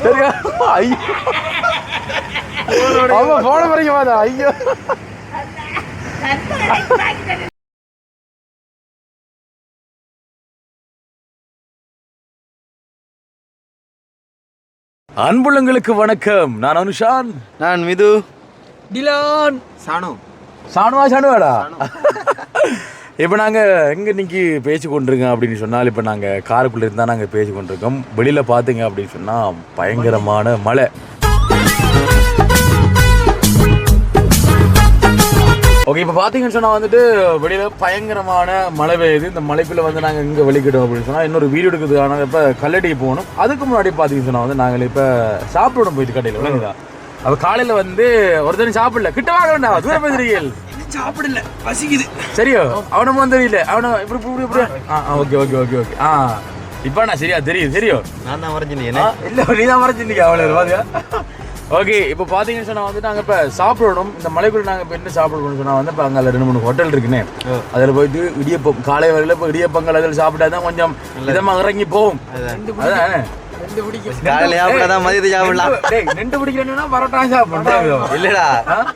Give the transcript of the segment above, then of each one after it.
சரியா? ஐயோ ஆமா போன வரைக்கும் வாதா. ஐயோ அன்புள்ளங்களுக்கு வணக்கம். நான் அனுஷான். நான் மிது. டிலான். சானு. சானுவாடா. இப்போ நாங்கள் எங்கே இன்னைக்கு பேசி கொண்டிருக்கோம் அப்படின்னு சொன்னால், இப்போ நாங்கள் காருக்குள்ளே இருந்தால் நாங்கள் பேசி கொண்டிருக்கோம். வெளியில் பார்த்தீங்க அப்படின்னு சொன்னால் பயங்கரமான மழை. ஓகே, இப்போ பார்த்தீங்கன்னு சொன்னால் வந்துட்டு வெளியில் பயங்கரமான மழை பெய்யுது. இந்த மழைக்குள்ளே வந்து நாங்கள் இங்கே வெளிக்கிட்டோம் அப்படின்னு சொன்னால் இன்னொரு வீடியோ எடுக்கிறதுக்கான இப்போ கல்லடிக்கு போகணும். அதுக்கு முன்னாடி பார்த்தீங்கன்னு சொன்னால் வந்து நாங்கள் இப்போ சாப்பிடணும் போயிட்டு கடையில் விளங்குதா. அப்போ காலையில் வந்து ஒருத்தரும் சாப்பிடல, கிட்ட வாங்க வேண்டாம், தூரம் பேசுறீங்க, சாப்பிடல, பசிக்குது. சரியோ? அவனும் வந்து தெரியல, அவனை இப்படி ஓகே ஓகே ஓகே ஓகே. இப்போ நான் சரியா தெரியும் தெரியும். நான் தான் மறைஞ்சினேன். இல்லை நீ தான் மறைஞ்சிருக்கீங்க அவ்வளோ பாருங்க. ஓகே, இப்போ பார்த்தீங்கன்னு சொன்னால் வந்து நாங்கள் இப்போ சாப்பிடணும். இந்த மலைக்குள்ள நாங்கள் இப்போ என்ன சாப்பிடணும்னு சொன்னால் வந்து இப்போ அங்கே 2-3 ஹோட்டல் இருக்குன்னு, அதில் போயிட்டு இடியப்பம் காலை வரையில் இப்போ இடியப்பங்கள் அதில் சாப்பிட்டா தான் கொஞ்சம் இதமாக இறங்கி போகும். அதான் இல்லடா,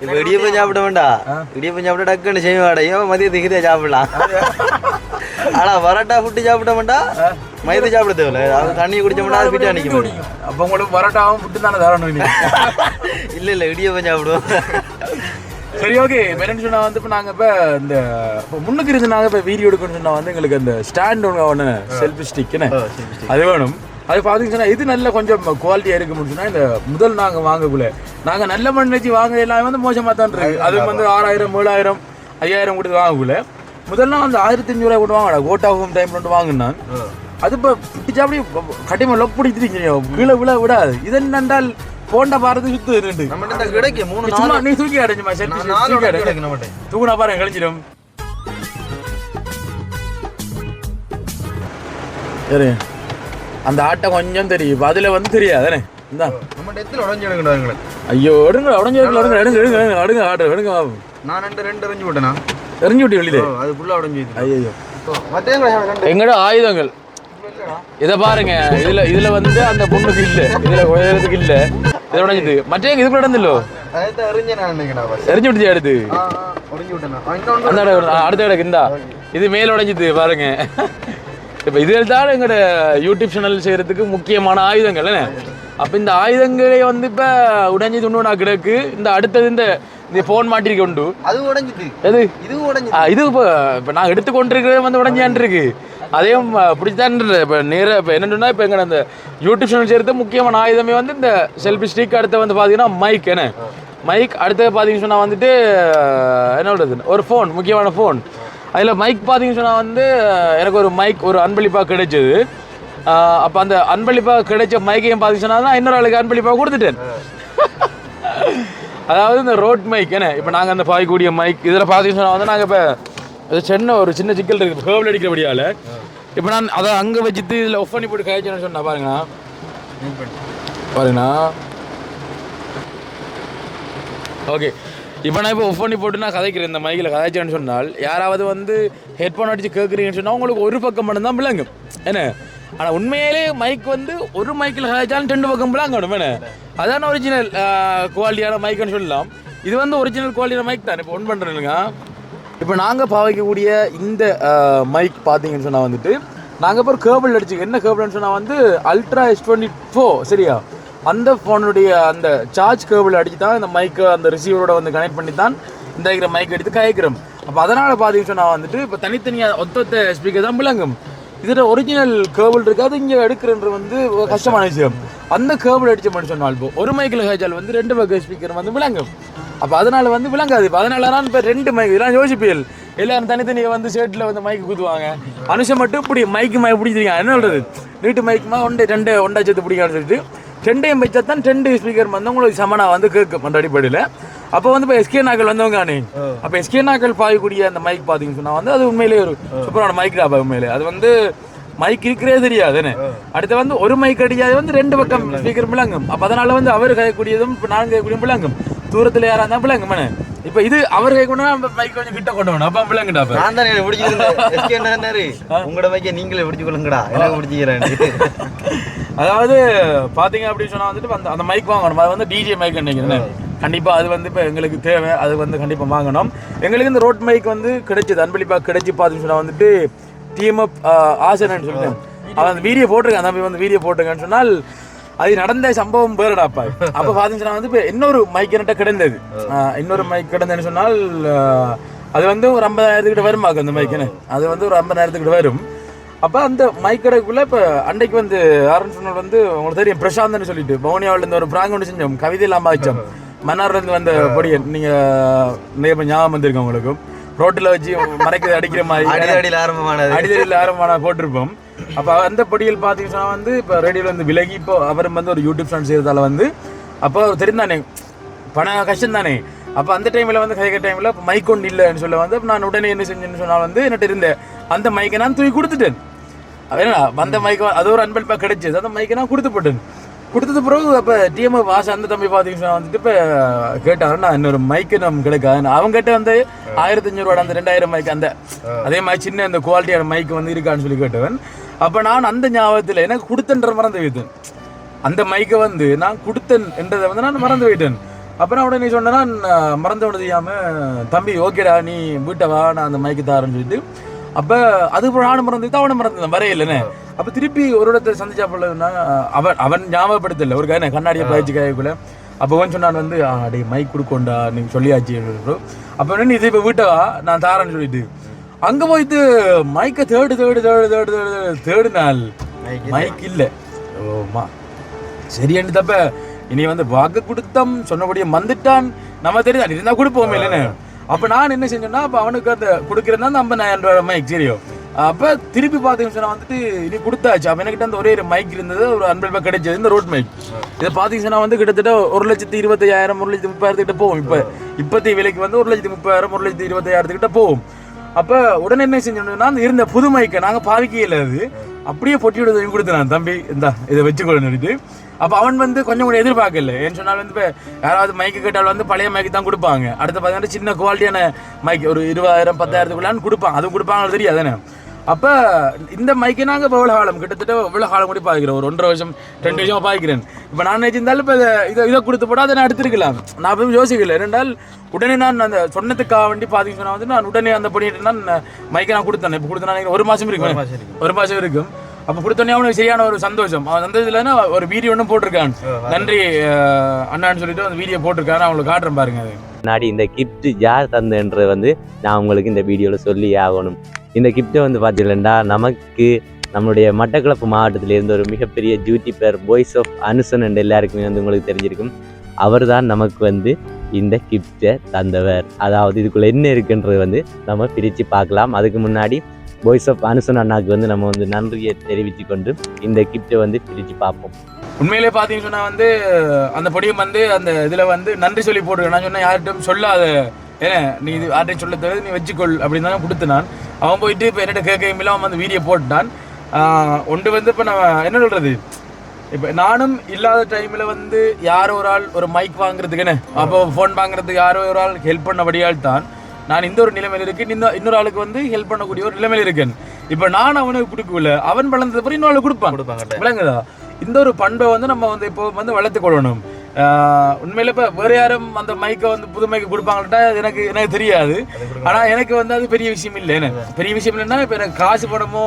இப்ப இடியப்பம் சாப்பிட வேண்டாம். இடியப்பம் சாப்பிட டக்குன்னு செய்வாடையும் மதியத்துக்கு சாப்பிடலாம். ஆனா பரோட்டா ஃபுட்டு சாப்பிட வேண்டாம், மதியத்தை சாப்பிட தேவையில்ல. அது தண்ணி குடிச்சோம்னா அது ஃபிட்டா நிக்க முடியும். அப்ப உங்களுக்கு பரோட்டாவும் ஃபுட்டு தானே தரணும். இல்ல இடியப்பம் சாப்பிடுவோம். சரி, ஓகே. என்னன்னு சொன்னா வந்து இப்போ நாங்கள் இப்போ இந்த முன்னுக்கு இருந்து நாங்கள் இப்போ வீடியோ எடுக்கணும்னு சொன்னா வந்து எங்களுக்கு அந்த ஸ்டாண்ட் ஒன்று செல்ஃபி ஸ்டிக்னு அது வேணும். அது பார்த்தீங்கன்னா இது நல்ல கொஞ்சம் குவாலிட்டியாக இருக்குன்னு சொன்னால் இந்த முதல் நாங்கள் வாங்கக்குள்ள நாங்கள் நல்ல மண் வச்சு வாங்க எல்லாமே வந்து மோசமாக தான் இருக்குது. அது வந்து 6000, 7000, 5000 கொடுத்து வாங்கக்குள்ள முதல்லாம் அந்த 1500 கூட வாங்கடா. கோட்டாகும் டைம்ல வந்து வாங்கினான். அது இப்போ பிடிச்சா அப்படி கட்டிமா லொக் பிடிச்சிருக்கீங்க, கீழே விழ விடாது. இது என்னென்றால் போண்டா பாரது சுத்து ரெண்டு சும்மா நீ தூக்கி அடைஞ்சுமா தூக்குனா பாருங்க கழிச்சிடும். சரி, அந்த ஆட்டை கொஞ்சம் தெரியும், அதுல வந்து தெரியாதானே. இந்த ஐயோ எடுங்க, உடஞ்சு எடுங்க எடுங்க எடுங்க எடுங்க அடுங்க ஆட்டை எடுங்க. நான் ரெண்டு எரிஞ்சு விட்டேனா? எரிஞ்சு விட்டு வெளியில அது ஃபுல்லா உடஞ்சு. ஐயோ எங்கட ஆயுதங்கள் இதை பாருங்க. இதுல வந்து அந்த பொண்ணுக்கு இல்ல, இதுல உயரத்துக்கு இல்ல, இது உடஞ்சது. மற்ற இது கூட நடந்தല്ലോ எரிஞ்சு விட்டுச்சு அடுத்து. அந்த அடுத்த இடக்கு இந்தா இது மேல உடஞ்சது பாருங்க. இப்போ இதில் தான் எங்களோட யூடியூப் சேனல் செய்கிறதுக்கு முக்கியமான ஆயுதங்கள் என்ன. அப்போ இந்த ஆயுதங்களே வந்து இப்போ உடஞ்சி துண்டு நான் கிடக்கு. இந்த அடுத்தது இந்த ஃபோன் மாட்டிருக்க உண்டு, அது உடஞ்சிது. எது இது இப்போ நான் எடுத்துக்கொண்டிருக்கிறது வந்து உடஞ்சான் இருக்கு. அதையும் பிடிச்சான். இப்போ நேராக இப்போ என்னென்னா இப்போ எங்களை அந்த யூடியூப் சேனல் செய்கிறது முக்கியமான ஆயுதமே வந்து இந்த செல்ஃபி ஸ்டிக். அடுத்து வந்து பார்த்தீங்கன்னா மைக் என்ன மைக். அடுத்தது பார்த்தீங்கன்னு சொன்னால் வந்துட்டு என்ன சொல்கிறது, ஒரு ஃபோன், முக்கியமான ஃபோன். அதில் மைக் பார்த்தீங்கன்னு சொன்னால் வந்து எனக்கு ஒரு மைக் ஒரு அன்பளிப்பாக கிடைச்சது. அப்போ அந்த அன்பளிப்பாக கிடைச்ச மைக்கையும் பார்த்தீங்கன்னு சொன்னால் இன்னொரு ஆளுக்கு அன்பளிப்பாக கொடுத்துட்டேன். அதாவது இந்த ரோட் மைக் என்ன. இப்போ நாங்கள் அந்த பாய்க்கூடிய மைக் இதில் பார்த்தீங்கன்னு சொன்னால் வந்து நாங்கள் இப்போ ஒரு சின்ன சிக்கல் இருக்குது கேபிள் அடிக்கிறபடியால். இப்போ நான் அதை அங்கே வச்சுட்டு இதில் ஆஃப் பண்ணி போட்டு காய்ச்சேன்னு சொன்னால் பாருங்கண்ணா. ஓகே, இப்போ நான் இப்போ ஆஃப் பண்ணி போட்டு நான் கதைக்கிறேன். இந்த மைக்கில் கதைச்சேன்னு சொன்னால் யாராவது வந்து ஹெட்ஃபோன் அடித்து கேட்குறீங்கன்னு சொன்னால் உங்களுக்கு ஒரு பக்கம் மட்டும்தான் விளங்கும் என்ன. ஆனால் உண்மையிலே மைக் வந்து ஒரு மைக்கில் கதைச்சாலும் 2 பக்கம் விளங்கணும் என்ன. அதான ஒரிஜினல் குவாலிட்டியான மைக்குன்னு சொல்லலாம். இது வந்து ஒரிஜினல் குவாலிட்டியான மைக் தான். இப்போ ஒன் பண்ணுறேங்க. இப்போ நாங்கள் பாவிக்கக்கூடிய இந்த மைக் பார்த்தீங்கன்னு சொன்னால் வந்துட்டு நாங்கள் இப்போ ஒரு கேபிள் அடிச்சுக்க. என்ன கேபிள்னு சொன்னால் வந்து அல்ட்ரா S24 சரியா, அந்த ஃபோனுடைய அந்த சார்ஜ் கேபிள் அடித்து தான் இந்த மைக்கை அந்த ரிசீவரோட வந்து கனெக்ட் பண்ணி தான் இந்த இருக்கிற மைக் எடுத்து கயக்கிறோம். அப்போ அதனால் பார்த்தீங்கன்னு சொன்னால் வந்துட்டு இப்போ தனித்தனியாக ஒத்த ஸ்பீக்கர் தான் விளங்கும். இதில் ஒரிஜினல் கேபிள் இருக்காது, இங்கே எடுக்கிறது வந்து கஷ்டமான விஷயம். அந்த கேபிள் அடித்த மாதிரி சொன்னால் இப்போ ஒரு மைக்கில் ஹேஜால் வந்து 2 பக்கம் ஸ்பீக்கர் வந்து விளங்கும். அப்போ அதனால் வந்து விளங்காது. இப்போ அதனால தான் இப்போ 2 மைக் இதெல்லாம் யோசிப்பியல். எல்லாரும் தனித்தனியை வந்து ஷர்ட்டில் வந்து மைக்கு குத்துவாங்க. அனுஷம் மட்டும் இப்படி மைக்கு பிடிச்சிருக்காங்க. என்ன சொல்கிறது, நீட்டு மைக்குமா ஒண்டா சேர்த்து பிடிக்கான்னு சொல்லிட்டு 2ஐயும் வச்சா தான் 2 ஸ்பீக்கர் வந்து உங்களுக்கு சமனா வந்து கேட்கும் அந்த அடிப்படையில். அப்போ வந்து இப்போ எஸ்கே நாக்கள் வந்தவங்க அணி. அப்போ எஸ்கே நாக்கள் பாயக்கூடிய அந்த மைக் பார்த்தீங்கன்னு சொன்னால் வந்து அது உண்மையிலே ஒரு சூப்பரான மைக் தான். உண்மையிலே அது வந்து மைக் இருக்கிறதே தெரியாது என்ன. அடுத்து வந்து ஒரு மைக் அடிக்காது வந்து 2 பக்கம் ஸ்பீக்கர் விளங்கும். அப்போ அதனால வந்து அவர் கைக்கூடியதும் இப்போ நான் கைக்கூடியதும் விளங்கும். தூரத்தில் யாராக இருந்தால் விளங்கும் என்ன. இப்போ இது அவர் கை கொண்டு மைக் கொஞ்சம் கிட்ட கொண்டு வரணும். அப்போ விளங்குடா. நான் தான் பிடிச்சிருந்தேன். உங்களோட மைக்கை நீங்களே பிடிச்சி கொள்ளுங்கடா, எனக்கு பிடிச்சிக்கிறேன். அதாவது பாத்தீங்க அப்படின்னு சொன்னா வந்துட்டு அந்த மைக் வாங்கணும். அது வந்து டிஜே மைக் நினைக்கிறேன். கண்டிப்பா அது வந்து இப்போ எங்களுக்கு தேவை. அது வந்து கண்டிப்பா வாங்கணும். எங்களுக்கு இந்த ரோட் மைக் வந்து கிடைச்சது, அன்பளிப்பா கிடைச்சி பார்த்தீங்கன்னு சொன்னா வந்துட்டு டிஎம்எஃப் ஆசனன்னு சொல்லிட்டு அவன் அந்த வீடியோ போட்டிருக்கான். தம்பி வந்து வீடியோ போட்டிருக்கான்னு சொன்னால் அது நடந்த சம்பவம் வேறுடாப்பா. அப்போ பார்த்தீங்கன்னா வந்து இப்போ இன்னொரு மைக் என்கிட்ட கிடந்தது. இன்னொரு மைக் கிடந்ததுன்னு சொன்னால் அது வந்து ஒரு 50,000 வருமாக்கு அந்த மைக்குன்னு. அது வந்து ஒரு 50,000 வரும். அப்போ அந்த மைக் கடைக்குள்ள இப்போ அன்றைக்கு வந்து யாருன்னு சொன்னால் வந்து உங்களுக்கு தெரியும் பிரசாந்த்னு சொல்லிட்டு பவுனியாவிலேருந்து ஒரு பிராங்க் ஒன்று செஞ்சோம், கவிதை இல்லாமல் வச்சோம். மன்னார்லேருந்து வந்த பொடியன் நீங்கள் நிறைய ஞாபகம் வந்திருக்கோம் உங்களுக்கு. ரோட்டில் வச்சு மறைக்கிறது அடிக்கிற மாதிரி அடிதடியில் ஆரம்பமான போட்டிருப்போம். அப்போ அந்த பொடியில் பார்த்தீங்கன்னா வந்து இப்போ ரேடியோவில் வந்து விலகி இப்போ அவரும் வந்து ஒரு யூடியூப் சேனல் செய்கிறதால வந்து அப்போ தெரிந்தானே பண கஷ்டம் தானே. அப்போ அந்த டைமில் வந்து கைக்கிற டைமில் இப்போ மைக் ஒன்று இல்லைன்னு சொல்ல வந்து நான் உடனே என்ன செஞ்சேன்னு சொன்னால் வந்து என்கிட்ட இருந்த அந்த மைக்கை நான் தூக்கி கொடுத்துட்டேன். அதேனா அந்த மைக்கு அது ஒரு அன்பளிப்பாக கிடைச்சது. அந்த மைக்கை நான் கொடுத்து போட்டேன். கொடுத்தது பிறகு அப்போ டிஎம்எஃப் ஆசை அந்த தம்பி பார்த்தீங்கன்னா வந்துட்டு இப்போ கேட்டாருன்னா இன்னொரு மைக்கு நம்ம கிடைக்காது. அவங்க கிட்ட வந்து 1,500 அந்த 2,000 மைக் அந்த அதே மாதிரி சின்ன அந்த குவாலிட்டியான மைக்கு வந்து இருக்கான்னு சொல்லி கேட்டவன். அப்போ நான் அந்த ஞாபகத்தில் எனக்கு கொடுத்தன்ற மறந்து வைத்தேன். அந்த மைக்கை வந்து நான் கொடுத்தேன் என்றதை வந்து நான் மறந்து வைத்தேன். அப்புறம் உடனே சொன்னேன்னா மறந்து விட தெரியாமல் தம்பி ஓகேடா நீ வீட்டை வா நான் அந்த மைக்கு தாரேன்னு சொல்லிட்டு அப்போ அதுக்கப்புறம் நானும் மறந்து அவனை மறந்துதான் வரையில்லைன்னு. அப்போ திருப்பி ஒரு இடத்துல சந்திச்சா போலன்னா அவன் ஞாபகப்படுத்தலை ஒரு கண்ணாடியை பயிற்சி கைக்குள்ள. அப்போ அவன் சொன்னான் வந்து டே மைக் கொடுக்கோண்டா நீங்கள் சொல்லியாச்சு. அப்போ நீ இது இப்போ வீட்டை வா நான் தாரேன்னு சொல்லிட்டு அங்கே போயிட்டு மைக்கை தேடு நாள் மைக் இல்லை. ஓமா சரியாண்டு தப்ப இனி வந்து வாக்கு கொடுத்தம் சொன்னபடியே வந்துட்டான் நம்ம தெரியுது இருந்தால் கொடுப்போமே இல்லைன்னு. அப்போ நான் என்ன செஞ்சேன்னா அப்போ அவனுக்கு அந்த கொடுக்குறதா அந்த 50,000 மைக் சரியோ. அப்போ திருப்பி பார்த்தீங்கன்னு சொன்னால் வந்துட்டு இனி கொடுத்தாச்சு. அப்போ என்கிட்ட அந்த ஒரே மைக் இருந்தது, ஒரு அன்பளிப்பாக கிடைச்சது இந்த ரோட் மைக். இதை பார்த்தீங்கன்னா வந்து கிட்டத்தட்ட 1,25,000 1,30,000 போகும். இப்போதைய விலைக்கு வந்து 1,30,000 1,25,000 போகும். அப்போ உடனே என்ன செஞ்சோம்னா அந்த இருந்த புது மைக்கை நாங்கள் பாவிக்கையில் அது அப்படியே பொட்டி விட கொடுத்தேன் தம்பி இந்தா இதை வச்சுக்கொள்ளு சொல்லிட்டு. அப்போ அவன் வந்து கொஞ்சம் கூட எதிர்பார்க்கல. ஏன்னு சொன்னால் வந்து இப்போ யாராவது மைக்கு கேட்டால் வந்து பழைய மைக்கு தான் கொடுப்பாங்க. அடுத்து பார்த்தீங்கன்னா சின்ன குவாலிட்டியான மைக் ஒரு 20,000 10,000 கொடுப்பாங்க. அதுவும் கொடுப்பாங்க தெரியாதானே. அப்போ இந்த மைக்கை நாங்கள் இப்போ எவ்வளோ காலம் கிட்டத்தட்ட எவ்வளோ காலம் கூட பாய்க்கிறேன், ஒரு 1.5 வருஷம் 2 வருஷமாக பாய்க்கிறேன். இப்போ நான் நினைச்சிருந்தாலும் இப்போ இதை கொடுத்து போட்டால் அதை நான் எடுத்துருக்கலாம். நான் போய் யோசிக்கல. ரெண்டால் உடனே நான் அந்த சொன்னதுக்காக வேண்டி பார்த்தீங்கன்னா வந்து நான் உடனே அந்த பண்ணிட்டு நான் மைக்கை நான் கொடுத்தேன். இப்போ கொடுத்தேன் 1 மாதம் இருக்கும், 1 மாதம் இருக்கும். அப்போ கொடுத்தோன்னே அவனுக்கு சரியான ஒரு சந்தோஷம். அவன் சந்தோஷத்துலன்னா ஒரு வீடியோ ஒன்றும் போட்டிருக்கான், நன்றி அண்ணான்னு சொல்லிட்டு அந்த வீடியோ போட்டிருக்காரு. அவங்களுக்கு காட்டுறேன் பாருங்க. அது முன்னாடி இந்த கிஃப்ட் யார் தந்தன்றது வந்து நான் உங்களுக்கு இந்த வீடியோவில் சொல்லி ஆகணும். இந்த கிஃப்ட்டை வந்து பார்த்தீங்கன்னா நமக்கு நம்மளுடைய மட்டக்களப்பு மாவட்டத்தில் இருந்த ஒரு மிகப்பெரிய யூடியூபர் வாய்ஸ் ஆஃப் அனுசன் என்ற எல்லாருக்குமே வந்து உங்களுக்கு தெரிஞ்சிருக்கும். அவர் தான் நமக்கு வந்து இந்த கிஃப்டை தந்தவர். அதாவது இதுக்குள்ளே என்ன இருக்குன்றது வந்து நம்ம பிரித்து பார்க்கலாம். அதுக்கு முன்னாடி வாய்ஸ் ஆஃப் அனுசன் அண்ணாக்கு வந்து நம்ம வந்து நன்றியை தெரிவித்து கொண்டு இந்த கிஃப்டை வந்து பிரித்து பார்ப்போம். உண்மையிலே பார்த்தீங்கன்னு சொன்னால் வந்து அந்த பொடியும் வந்து அந்த இதில் வந்து நன்றி சொல்லி போட்டுருக்கேன். நான் சொன்னேன் யார்கிட்டும் சொல்லாத, ஏன்னா நீ இது யார்ட்டையும் சொல்ல தவிர நீ வச்சுக்கொள் அப்படின்னு தான் கொடுத்து நான். அவன் போயிட்டு இப்போ என்னட்ட கேட்கவில்லை, அவன் வந்து வீடியோ போட்டான். ஒன்று வந்து இப்போ நான் என்ன சொல்கிறது, இப்போ நானும் இல்லாத டைமில் வந்து யாரோ ஒரு ஆள் ஒரு மைக் வாங்குறதுக்குன்னு அப்போ ஃபோன் வாங்குறதுக்கு யாரோ ஒரு ஆள் ஹெல்ப் பண்ணபடியால் தான் நான் இந்த ஒரு நிலைமையில் இருக்கேன். இன்னொரு ஆளுக்கு வந்து ஹெல்ப் பண்ணக்கூடிய ஒரு நிலைமையில் இருக்கேன். இப்போ நான் அவனுக்கு கொடுக்கல, அவன் வளர்ந்தது அப்புறம் இன்னொரு ஆளுக்கு கொடுப்பாங்க. விளங்குதா? இந்த ஒரு பண்பை வந்து நம்ம வந்து இப்போ வந்து வளர்த்து கொள்ளணும். உண்மையில இப்போ வேறு யாரும் அந்த மைக்கை வந்து புது மைக்கு கொடுப்பாங்கட்டா எனக்கு தெரியாது. ஆனால் எனக்கு வந்து அது பெரிய விஷயம் இல்லை. எனக்கு பெரிய விஷயம் இல்லைன்னா இப்போ எனக்கு காசு பணமோ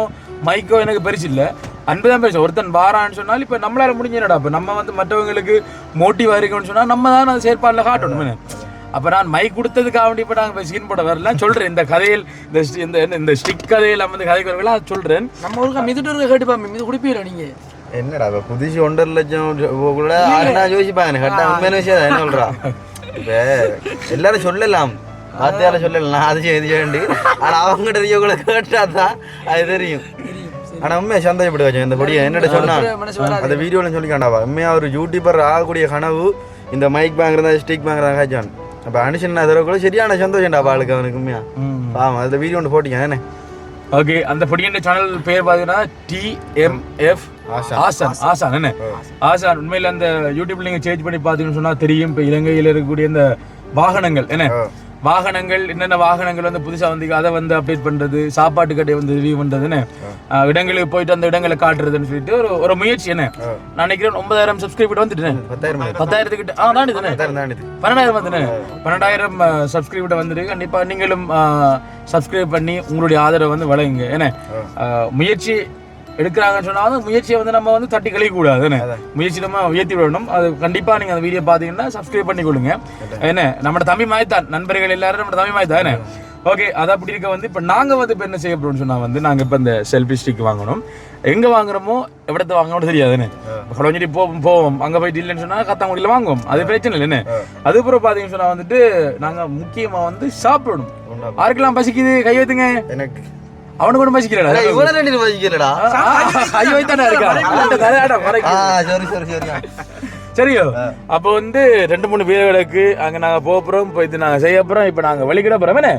மைக்கோ எனக்கு பெருசு இல்லை, அன்பு தான் பெருசு. ஒருத்தன் வாரான்னு சொன்னால் இப்போ நம்மளால முடிஞ்சடா. இப்போ நம்ம வந்து மற்றவங்களுக்கு மோட்டிவாக இருக்குன்னு சொன்னால் நம்ம தான் அந்த செயற்பாடில் காட்டணும். அப்போ நான் மைக் கொடுத்ததுக்காக வேண்டி இப்போ நாங்கள் சீன் போட வரலாம் சொல்கிறேன். இந்த கதையில் இந்த ஸ்டிக் கதையில் வந்து கதைக்கு வரலாம் அது சொல்கிறேன். நம்ம ஒரு மிதுட்டு கேட்டுப்பாங்க, இது குடிப்பீங்களா நீங்கள்? என்னடா இப்போ புதுசு 1.5 லட்சம் கூட யோசிப்பாங்க. கரெக்டாக உண்மையான விஷயம் என்ன சொல்கிறா. இப்போ எல்லாரும் சொல்லலாம், வார்த்தையால சொல்லலாம், அது செய்ய வேண்டி. ஆனால் அவங்ககிட்ட தெரிய கூட கேட்டா தான் அது தெரியும். ஆனால் உண்மையாக சந்தோஷப்பட்டு வச்சேன். இந்த பொடியை என்னட்ட சொன்னான் அந்த வீடியோவில் சொல்லிக்காண்டாவா. உண்மையாக ஒரு யூடியூபர் ஆகக்கூடிய கனவு இந்த மைக் வாங்குறதா ஸ்டிக் வாங்குறதா காய்ச்சான். அப்போ அனுஷன் அதில் கூட சரியான சந்தோஷம்டா பாளுக்கு அவனுக்கு உண்மையா. ஆமாம் அந்த வீடியோ ஒன்று போட்டிங்க தானே. ஓகே, அந்த பொடியின் சேனல் பேர் பார்த்தீங்கன்னா TMF ஆசான் என்ன ஆசான். உண்மையில் அந்த யூடியூப்ல நீங்கள் சேஞ்ச் பண்ணி பார்த்தீங்கன்னு சொன்னால் தெரியும். இப்போ இலங்கையில் இருக்கக்கூடிய இந்த வாகனங்கள் என்ன வாகனங்கள் என்னென்ன வாகனங்கள் வந்து புதுசாக வந்து அதை வந்து அப்டேட் பண்ணுறது, சாப்பாட்டு கடையை வந்து ரிவ்யூ பண்ணுறதுன்னு, இடங்களுக்கு போயிட்டு அந்த இடங்களை காட்டுறதுன்னு சொல்லிட்டு ஒரு முயற்சி. என்ன நான் நினைக்கிறேன் 9000 சப்ஸ்கிரைபர் வந்துட்டேன். 10,000 கிட்ட தாண்டி தானே 12,000 வந்துனே 12,000 சப்ஸ்கிரைபர் வந்துட்டு கண்டிப்பாக நீங்களும் சப்ஸ்கிரைப் பண்ணி உங்களுடைய ஆதரவை வந்து வழங்குங்க. ஏன்னா முயற்சி எடுக்கிறாங்கன்னு சொன்னாலும் முயற்சியை வந்து நம்ம வந்து தட்டி கழிக்க கூடாது. முயற்சி நம்ம உயர்த்தி விடணும். அது கண்டிப்பாக நீங்கள் அந்த வீடியோ பார்த்தீங்கன்னா சப்ஸ்கிரைப் பண்ணி கொடுங்க. என்ன நம்ம தம்பி மாய்த்தான், நண்பர்கள் எல்லாரும் நம்ம தம்பி மாய்த்தான். ஓகே, அதை அப்படி இருக்க வந்து இப்போ நாங்கள் வந்து இப்போ என்ன செய்ய போகிறோம்னு சொன்னால் வந்து நாங்கள் இப்போ இந்த செல்ஃபி ஸ்டிக் வாங்கணும். எங்கே வாங்குறோமோ எவ்வளோத்த வாங்கணும்னு தெரியாதுன்னு குழஞ்சிட்டு போவோம். அங்கே போயிட்டு இல்லைன்னு சொன்னால் கத்தாங்குடியில் வாங்குவோம், அது பிரச்சனை இல்லைன்னு. அதுக்கப்புறம் பார்த்தீங்கன்னு சொன்னால் வந்துட்டு நாங்கள் முக்கியமாக வந்து சாப்பிடணும். யாருக்கெல்லாம் பசிக்குது கை வைத்துங்க. எனக்கு அவனுக்கு ஒன்றும் பசிக்கிறடா, பசிக்கிறடா, கை வைத்தானே இருக்கா. சரியோ, அப்போ வந்து 2-3 பேர்களுக்கு அங்கே நாங்கள் போகிறோம், போயிட்டு நாங்கள் செய்ய போகிறோம். இப்போ நாங்கள் வழிகிட போகிறோம். என்ன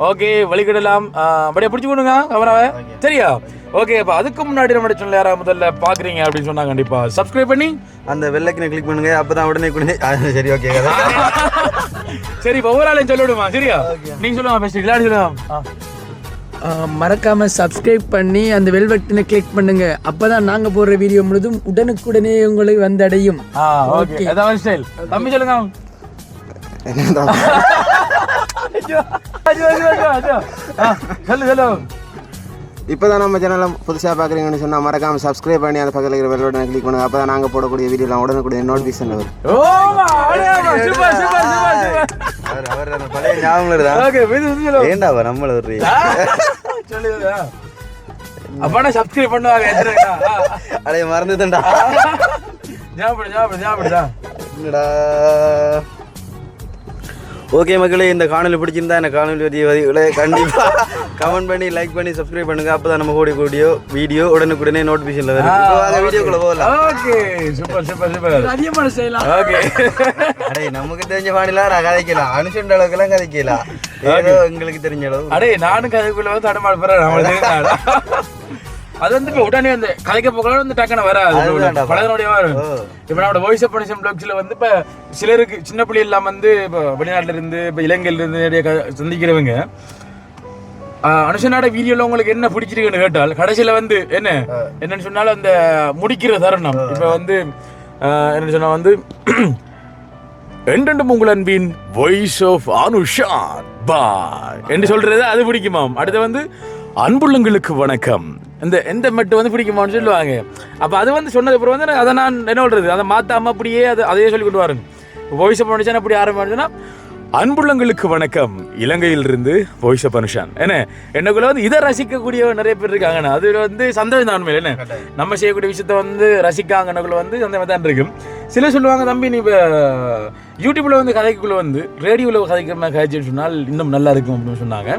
ஓகே, வழிகிடலாம். அப்படியே பிடிச்சி கொடுங்க கவனாவை. சரியா ஓகே. அப்போ அதுக்கு முன்னாடி நம்ம சேனல் யாராவது முதல்ல பார்க்குறீங்க அப்படின்னு சொன்னால் கண்டிப்பாக சப்ஸ்கிரைப் பண்ணி அந்த வெள்ளைக்கினை கிளிக் பண்ணுங்க. அப்போ தான் உடனே கொடுங்க. சரி ஓகே. சரி, இப்போ ஒவ்வொரு ஆளையும் சொல்லிவிடுமா. சரியா நீங்கள் சொல்லுவாங்க, பெஸ்ட் விளையாடி சொல்லுவாங்க. மறக்காம சப்ஸ்கிரைப் பண்ணி அந்த பெல் பட்டனை கிளிக் பண்ணுங்க. அப்பதான் நாங்க போடுற வீடியோ முழுதும் உடனுக்குடனே உங்களுக்கு வந்தடையும். ஓகே, அதான் ஸ்டைல். தம்பி சொல்லுங்க. சொல்லு. இப்போதான் நம்ம சேனலை புதுசாக பார்க்குறீங்கன்னு சொன்னால் மறக்காமல் சப்ஸ்கிரைப் பண்ணி அந்த பக்கத்தில் இருக்கிற பெல் பட்டனை கிளிக் பண்ணுங்க. அப்போ தான் நாங்கள் போடக்கூடிய வீடியோலாம் உடனுக்குடன் நோட்டிஃபிகேஷன் வரும். பழைய ஞாபகம் ஏண்டா நம்மள ஒரு அப்பனா சப்ஸ்கிரைப் பண்ணுவாங்க. அடைய மறந்துட்டேன்டா. என்னடா. ஓகே மக்களே, இந்த காணொலி பிடிச்சிருந்தா எனக்கு காணொலி கண்டிப்பாக கமெண்ட் பண்ணி லைக் பண்ணி சப்ஸ்கிரைப் பண்ணுங்க. அப்போ தான் நம்ம கூடிய வீடியோ உடனுக்குடனே நோட்டிஃபிகேஷனில் வரும். வீடியோக்குள்ள போகலாம். ஓகே, சூப்பர் அதிகமாக செய்யலாம். ஓகே, அடே நமக்கு தெரிஞ்ச பாணிலாம் நான் கதைக்கலாம், அனுஷன் அளவுக்குலாம் கதைக்கலாம். ஏதோ எங்களுக்கு தெரிஞ்ச அளவு. அடே நானும் கதைக்குள்ள வந்து தடமாட போகிறேன். அது வந்து இப்போ உடனே வந்து கதைக்க போகலாம் வந்து டக்குன்னு வராது. பலதனுடைய வரும். இப்போ நம்மளோட வாய்ஸ் ஆஃப் பனிஷன் பிளாக்ஸில் வந்து இப்போ சிலருக்கு சின்ன பிள்ளை எல்லாம் வந்து இப்போ வெளிநாட்டில் இருந்து இப்போ இலங்கையில இருந்து நிறைய சந்திக்கிறவங்க அனுஷனோட வீடியோல உங்களுக்கு என்ன பிடிச்சிருக்குன்னு கேட்டால் கடைசியில் வந்து என்னன்னு சொன்னாலும் அந்த முடிக்கிற தருணம் இப்போ வந்து என்ன சொன்னா வந்து என்றென்றும் உங்கள் அன்பின் வாய்ஸ் ஆஃப் அனுஷான் பா என்று சொல்றது அது பிடிக்குமாம். அடுத்து வந்து அன்புள்ளங்களுக்கு வணக்கம் எந்த மெட்டு வந்து பிடிக்குமான்னு சொல்லுவாங்க. அப்போ அது வந்து சொன்னது அப்புறம் வந்து அதை நான் என்ன சொல்றது, அதை மாற்றாம அப்படியே அதையே சொல்லி கொண்டு வரேன். வாய்ஸ் ஆஃப் அனுஷான் அப்படி ஆரம்பிச்சுன்னா அன்புள்ளங்களுக்கு வணக்கம் இலங்கையிலிருந்து வாய்ஸ் ஆஃப் அனுஷான். என்னக்குள்ள வந்து இதை ரசிக்கக்கூடிய நிறைய பேர் இருக்காங்கண்ணா. அது வந்து சந்தோஷம் தான் உண்மையில். நம்ம செய்யக்கூடிய விஷயத்த வந்து ரசிக்காங்கன்னக்குள்ள வந்து அந்த மாதிரி தான் இருக்கும். சில சொல்லுவாங்க, தம்பி நீ இப்போ யூடியூப்ல வந்து கதைக்குள்ள வந்து ரேடியோவில் கதைக்கிற மாதிரி கதைச்சுன்னு சொன்னால் இன்னும் நல்லா இருக்கும் அப்படின்னு சொன்னாங்க.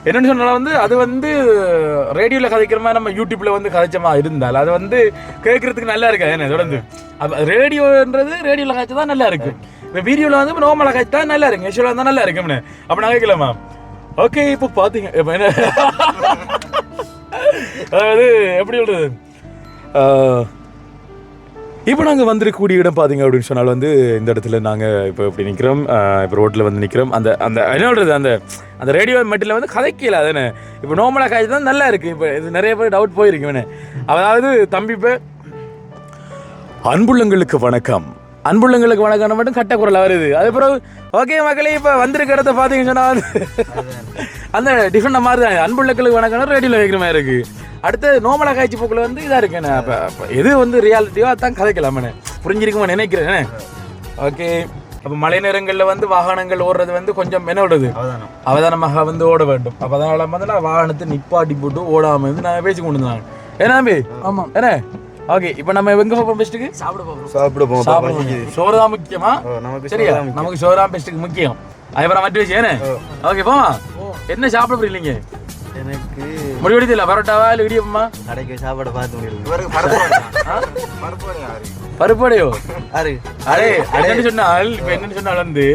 என்னென்னு சொன்னாலும் வந்து அது வந்து ரேடியோவில் கதைக்கிற மாதிரி நம்ம யூடியூப்பில் வந்து கதைச்சமா இருந்தால் அது வந்து கேட்குறதுக்கு நல்லா இருக்கா. தொடர்ந்து அப்போ ரேடியோன்றது ரேடியோவில் காய்ச்சி தான் நல்லா இருக்கும். இப்போ வீடியோவில் வந்து இப்போ நார்மலாக காய்ச்சி தான் நல்லா இருக்கும், விஷுவலாக தான் நல்லா இருக்கும்னு அப்போ நான் கேட்கலாமா. ஓகே, இப்போ பார்த்தீங்க இப்போ என்ன அதாவது எப்படி சொல்கிறது, இப்போ நாங்கள் வந்திருக்கக்கூடிய இடம் பார்த்தீங்க அப்படின்னு சொன்னால் வந்து இந்த இடத்துல நாங்கள் இப்போ இப்படி நிற்கிறோம். இப்போ ரோட்டில் வந்து நிற்கிறோம். அந்த என்ன சொல்கிறது, அந்த ரேடியோ மெட்டில் வந்து கதைக்கல. அதுன்னு இப்போ நார்மலாக காய்ச்சி தான் நல்லா இருக்குது. இப்போ இது நிறைய பேர் டவுட் போயிருக்குன்னு. அதாவது தம்பி இப்போ அன்புள்ளங்களுக்கு வணக்கம் மட்டும் கட்ட குரல் வருது. அதுக்கப்புறம் ஓகே மக்களே, இப்போ வந்திருக்க இடத்த பார்த்தீங்கன்னு சொன்னால் வந்து அந்த டிஃப்ரெண்டாக மாதிரி தான். அன்புள்ளங்களுக்கு வணக்கம் ரேடியோவில் வைக்கிற மாதிரி இருக்குது. அடுத்து நோமலா காய்ச்சி போக்கில் வந்து இதாக இருக்குண்ணே. அப்போ எது வந்து ரியாலிட்டியோ அதான் கதைக்கலாமே, புரிஞ்சிருக்குமா நினைக்கிறேன். ஓகே, அப்போ மழை நேரங்களில் வந்து வாகனங்கள் ஓடுறது வந்து கொஞ்சம் என்ன ஓடுது அவதானமாக வந்து ஓட வேண்டும். அப்போ அதனால வந்து நான் வாகனத்தை நிப்பாட்டி போட்டு ஓடாமல் வந்து நாங்கள் பேசி கொண்டு இருந்தாங்க. ஏன்னா ஆமாம் என்ன. ஓகே, இப்போ நம்ம எங்கே போகிறோம் பெஸ்ட்டுக்கு? சாப்பிட போவோம். சோறு தான் முக்கியமா? சரியா, நமக்கு சோறு தான் பெஸ்ட்டுக்கு முக்கியம். அதுக்கப்புறம் மற்ற விஷயம் என்ன. ஓகே போமா. என்ன சாப்பிட போறீங்க? எனக்கு முடிவெடுத்து இல்லை, பரோட்டாவா இல்லை இடியப்பமா? கடைக்கு சாப்பாடு பார்த்து முடியும். பருப்படையோ? அடே என்னன்னு சொன்னால் இப்போ என்னன்னு சொன்னால் வந்து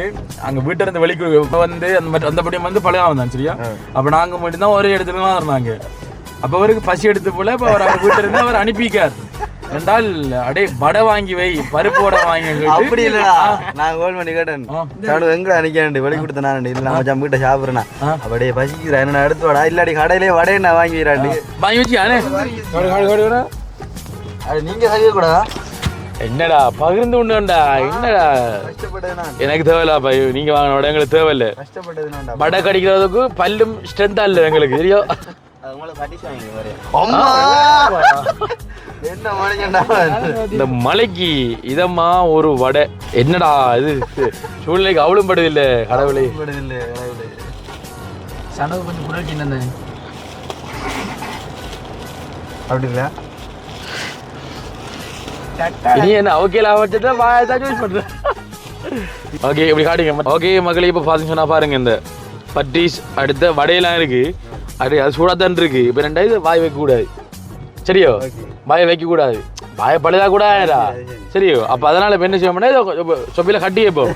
அங்கே வீட்டில் இருந்து வெளிக்கு இப்போ வந்து அந்த படியும் வந்து பழைய வந்தான். சரியா, அப்போ நாங்கள் மட்டும்தான் ஒரே இடத்துல தான் இருந்தாங்க. அப்போ அவருக்கு பசி எடுத்து போல இப்போ அவர் அவங்க வீட்டில் இருந்து அவர் அனுப்பிக்கார். ரெண்டால் அடே வடை வாங்கி வை பருப்பு வடை வாங்கி அப்படி இல்லடா நான் கோல் பண்ணி கேட்டேன் சாடு எங்க அன்னைக்கு வெளி கொடுத்தேன் நான் இல்ல நம்ம ஜம்பிட்ட சாப்பிடுறேன் அப்படியே பசிக்குறா என்ன எடுத்து வாடா இல்லாடி கடையிலே வடையை நான் வாங்கி வைறாண்டி வாங்கி வச்சியானே அது நீங்க செய்ய கூடாதா என்னடா பகிர்ந்து உண்டுண்டா என்னடா எனக்கு தேவையில்ல பை நீங்க வாங்கின வடை எங்களுக்கு தேவையில்ல கஷ்டப்பட்டது வடை கடிக்கிறதுக்கு பல்லும் ஸ்ட்ரென்த்தா இல்லை எங்களுக்கு தெரியும் இந்த மலைக்கு இதம்மா ஒரு வடை என்னடா இது சூழ்நிலைக்கு அவளும் படுது இல்ல கடவுளை சனவு கொஞ்சம் குரல் சின்ன அப்படி இல்ல நீ என்ன ஓகேல வச்சுட்டு வாயதான் யூஸ் பண்ற ஓகே இப்படி காட்டுங்க ஓகே மகளே இப்போ பாத்தீங்க சொன்னா பாருங்க இந்த பட்டீஸ் அடுத்த வடையெல்லாம் இருக்கு அது சூடாதான் இருக்கு இப்போ ரெண்டாவது வாய் வைக்க கூடாது சரியோ வாயை வைக்க கூடாது வாயை பழுதா கூடாதா சரியோ அப்போ அதனால இப்போ என்ன செய்வோம்னா சொப்பில கட்டி வைப்போம்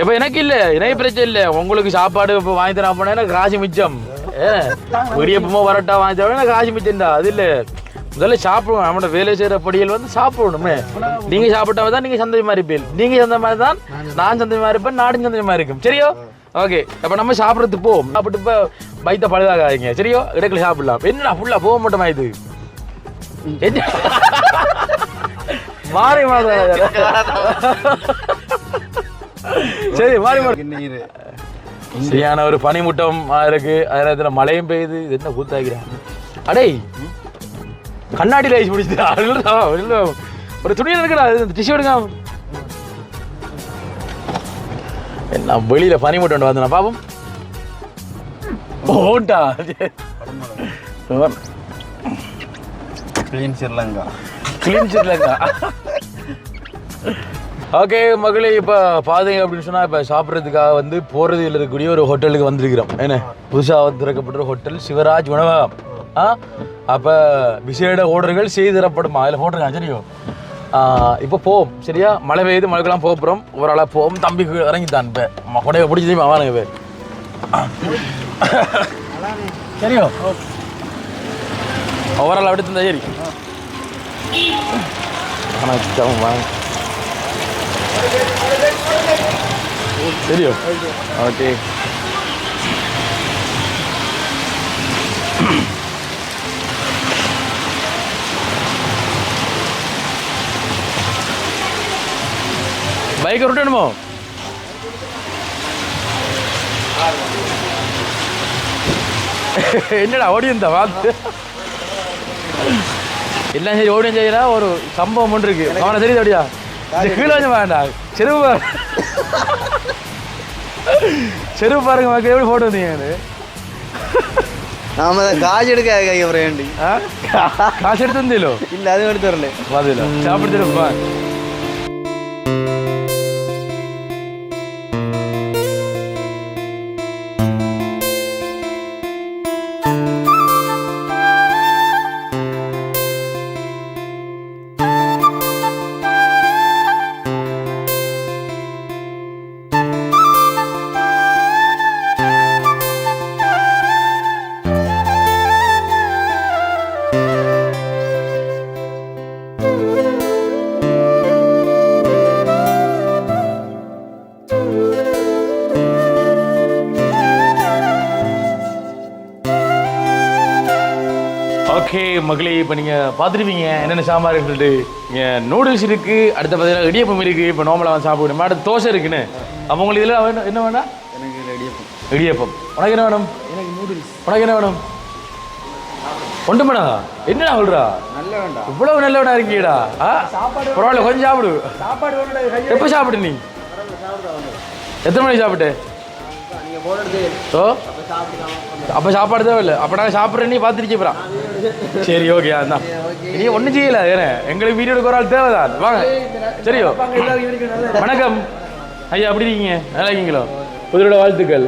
இப்போ எனக்கு இல்லை எனக்கு பிரச்சனை இல்லை உங்களுக்கு சாப்பாடு இப்போ வாங்கி தரா போனா எனக்கு காசு மிச்சம் இடியப்பமோ வரட்டா வாங்கி தரோம் எனக்கு காசு மிச்சம்டா அது இல்லை முதல்ல சாப்பிடுவோம் நம்மளோட வேலை செய்கிற பொடிகள் வந்து சாப்பிடணுமே நீங்கள் சாப்பிட்டா தான் நீங்கள் சந்தோஷமா இருப்பீங்க நீங்கள் சந்தோஷமா தான் நான் சந்தோஷமா இருப்பேன் நாடும் சந்தோஷமா இருக்கும் சரியோ ஓகே அப்போ நம்ம சாப்பிட்றதுக்கு போவோம் சாப்பிட்டு இப்போ பைத்த பழுதாகாதீங்க சரியோ இடத்துல சாப்பிடலாம் என்னடா ஃபுல்லாக போக மாட்டோமா இது மாறி மாத சரி மாறி மாறி சரியான ஒரு பனிமூட்டம் இருக்கு அதில் மழையும் பெய்யுது இது என்ன கூத்தாக்கிறேன் அடே கண்ணாடியில் ஐஸ் பிடிச்சிட்டு ஒரு துணியில் இருக்குடா டிஷ்யூ எடுங்க என்ன வெளியில பனிமூட்டம் வந்து பாப்போம் ஓட்டா கிளீன் ஸ்ரீலங்கா ஓகே மகளே இப்போ பாத்தீங்க அப்படின்னு சொன்னா இப்போ சாப்பிட்றதுக்காக வந்து போறது இருக்கக்கூடிய ஒரு ஹோட்டலுக்கு வந்திருக்கிறோம் என்ன புதுசாக திறக்கப்பட்ட ஹோட்டல் சிவராஜ் உணவகம் அப்போ விசேட ஆர்டர்கள் செய்து தரப்படுமா அதில் போட்டிருக்காங்க சரியோ இப்போ போவோம் சரியா மழை பெய்யுது மழைக்கெல்லாம் போகிறோம் ஒரு ஆளாக போவோம் தம்பிக்கு இறங்கித்தான் இப்போ கொடையை பிடிச்சி தெரியுமா வாங்க சரியோ ஒரு ஆள் எடுத்து சரி வாங்க சரியோ ஓகே பைக் விட்டணுமோ என்னடா ஓடி இருந்தா பார்த்து எல்லாம் சரி ஓடியும் செய்யறா ஒரு சம்பவம் ஒன்று இருக்கு அவனை தெரியுது அப்படியா கீழே கொஞ்சம் வேண்டாம் செருப்பு பாருங்க மக்கள் எப்படி போட்டு வந்தீங்க நாம காசு எடுக்க கையப்புறம் காசு எடுத்து வந்தீங்களோ இல்லை அதுவும் எடுத்து வரல பதில சாப்பிடுப்பா ஓகே மகளே இப்போ நீங்கள் பார்த்துருப்பீங்க என்னென்ன சாம்பார் சொல்லிட்டு இங்கே நூடுல்ஸ் இருக்குது அடுத்த பார்த்தீங்கன்னா இடியப்பம் இருக்குது இப்போ நார்மலாக வந்து சாப்பிடுவோம் அடுத்து தோசை இருக்குன்னு அப்போ உங்களுக்கு இதில் வேணும் என்ன வேண்டாம் எனக்கு இடியப்பம் இடியப்பம் உனக்கு என்ன வேணும் எனக்கு நூடுல்ஸ் உனக்கு என்ன வேணும் ஒன்று மேடா என்னடா சொல்கிறா நல்ல வேண்டாம் இவ்வளவு நல்லவனா இருக்கீடா பரவாயில்ல கொஞ்சம் சாப்பிடு எப்போ சாப்பிடு நீ எத்தனை மணிக்கு சாப்பிட்டு ஓ அப்போ சாப்பாடு தேவை இல்லை அப்போ நாங்கள் சாப்பிட்றேன் நீ பார்த்துருக்கீப்பறான் சரி ஓகே அதான் நீ ஒன்றும் செய்யல ஏன்னா எங்களுக்கு வீடியோ எடுக்க ஒரு ஆள் தேவைதான் வாங்க சரியோ வணக்கம் ஐயா அப்படி இருக்கீங்க நல்லா இருக்கீங்களோ புதிரோட வாழ்த்துக்கள்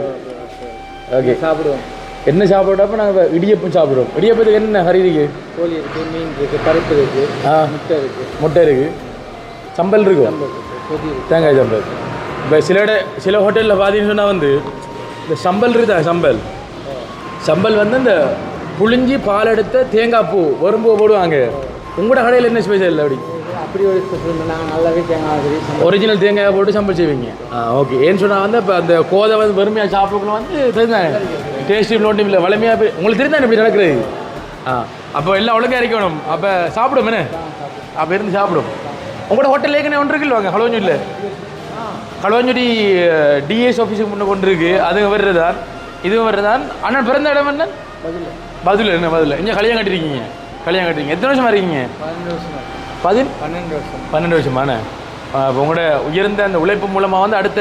ஓகே சாப்பிடுவோம். என்ன சாப்பிட்றப்ப நாங்கள் இடியப்பம் சாப்பிடுவோம். இடியப்பத்துக்கு என்ன கறி இருக்கு? கோழி இருக்கு, மீன் இருக்கு, பருப்பு இருக்கு, முட்டை இருக்கு. முட்டை இருக்கு, சம்பல் இருக்கும், தேங்காய் சம்பல். இப்போ சில ஹோட்டலில் பார்த்தீங்கன்னு சொன்னால் வந்து இந்த சம்பல் இருக்குதா, சம்பல் வந்து இந்த புளிஞ்சி பால் எடுத்த தேங்காய் பூ வரும்பூ போடுவாங்க. உங்களோட கடையில் என்ன ஸ்பெஷல் இல்லை அப்படி அப்படி ஒரு ஸ்பெஷல் நாங்கள் நல்லாவே தேங்காய் ஒரிஜினல் தேங்காயை போட்டு சம்பல் செய்வீங்க ஓகே ஏன்னு சொன்னால் வந்து இப்போ அந்த கோதை வந்து வறுமையாக சாப்பிடக்குள்ள வந்து தெரிஞ்சாங்க டேஸ்ட்டு நோட்டி இல்லை வளமையாக உங்களுக்கு தெரிஞ்சாங்க இப்படி நடக்கிறது அப்போ எல்லாம் ஒழுங்காக இருக்கணும் அப்போ சாப்பிடும் என்ன அப்போ இருந்து சாப்பிடும் உங்களோட ஹோட்டல் ஏற்கனவே ஒன்று இருக்குல்ல வாங்க ஹலோஞ்சூரில் களுவாஞ்சேரி டிஎஸ் ஆஃபீஸுக்கு முன்னே கொண்டு இருக்கு அது வர்றதான் இதுவும் வர்றதான் அண்ணன் பிறந்த இடம் என்ன பதில் என்ன பதில் இங்கே கல்யாணம் கட்டிருக்கீங்க எத்தனை வருஷமா இருக்கீங்க 12 வருஷமாண்ணே இப்போ உங்களோட உயர்ந்த அந்த உழைப்பு மூலமாக வந்து அடுத்த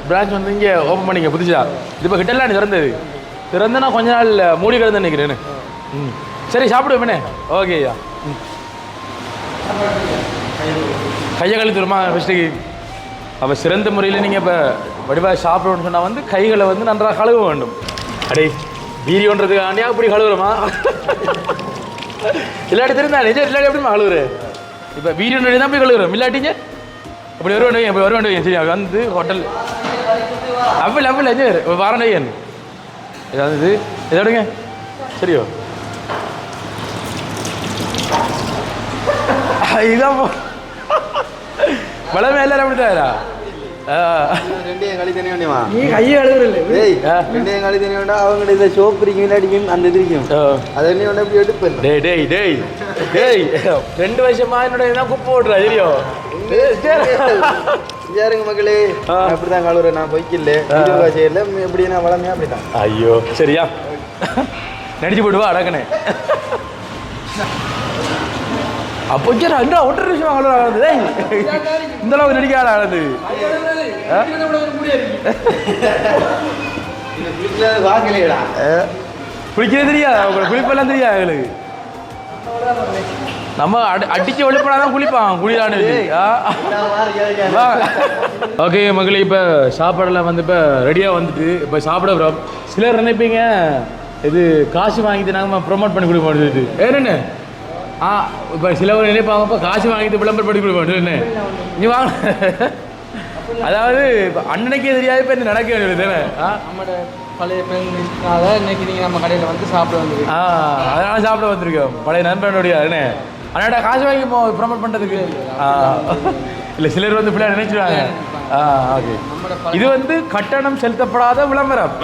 பிரான்ச் வந்து இங்கே ஓப்பன் பண்ணிங்க புதுசா இது இப்போ கிட்டலாம் திறந்து நான் கொஞ்ச நாள் மூடி கிடந்து நினைக்கிறேன்னு சரி சாப்பிடுவேண்ணே ஓகே ஐயா கையை கழுத்துருமா ஃபஸ்ட்டுக்கு அப்போ சிறந்த முறையில் நீங்கள் இப்போ வடிவாக சாப்பிடணும்னு சொன்னால் வந்து கைகளை வந்து நன்றாக கழுவ வேண்டும் அடே வீடியோன்றதுக்காண்டியா அப்படி கழுவுறமா இல்லாட்டி தெரிந்தா நிஜம் இல்லாட்டி எப்படிமா கழுவுரு இப்போ வீடியோ தான் போய் கழுவுறோம் இல்லாட்டிங்க அப்படி வருவேன் சரி வந்து ஹோட்டல் அவ்வில் வாரண்டையன் ஏதாவது எதோடுங்க சரியோ இதான் வளமே எல்லாரும் அப்படிட்டாரா ரெண்டையும் களி தனி வேண்டியமா நீ கையை எழுதுறல ரெண்டையும் களி தனி வேண்டாம் அவங்க இதை சோப்பு இருக்கும் இல்லாட்டிக்கும் அந்த இது இருக்கும் அதை என்ன வேண்டாம் இப்படி எடுப்பேன் டேய் 2 வருஷமா என்னோட தான் குப்பை ஓட்டுறா தெரியும் யாருங்க மக்களே அப்படிதான் கழுவுறேன் நான் பொய்க்கல செய்யல எப்படி நான் வளமையா அப்படிதான் ஐயோ சரியா நடிச்சு போடுவா அடக்கணே அப்போ ரெண்டு 1.5 நிமிஷம் ஆகுது இந்த அளவுக்கு நடிக்காத ஆனது குளிக்கிறது தெரியாது அவங்க குளிப்பெல்லாம் தெரியாது எங்களுக்கு நம்ம அடிச்சு ஒழிப்படாதான் குளிப்பான் குளிரானு ஓகே மகளே இப்போ சாப்பாடெல்லாம் வந்து இப்போ ரெடியாக வந்துட்டு இப்போ சாப்பிட வரோம் சிலர் நினைப்பீங்க இது காசு வாங்கிட்டு நாங்கள் ப்ரொமோட் பண்ணி கொடுப்போம் சொல்லிட்டு ஏன்னு இப்போ சிலவர் நினைப்பாங்க இப்போ காசு வாங்கிட்டு விளம்பரம் பண்ணி கொடுப்போம் என்ன நீ வாங்க அதாவது இப்போ அண்ணனுக்கே தெரியாது இப்போ என்ன நடக்க வேண்டியது தானே நம்மளோட பழைய பெண்னால இன்னைக்கு நீங்கள் நம்ம கடையில் வந்து சாப்பிட வந்துருக்கு அதனால சாப்பிட வந்திருக்கோம் பழைய நண்பனுடைய அண்ணே அண்ணாடா காசு வாங்கி ப்ரொமோட் பண்ணுறதுக்கு இல்லை சிலர் வந்து பிள்ளை நினைச்சிடுவாங்க ஓகே இது வந்து கட்டணம் செலுத்தப்படாத விளம்பரம்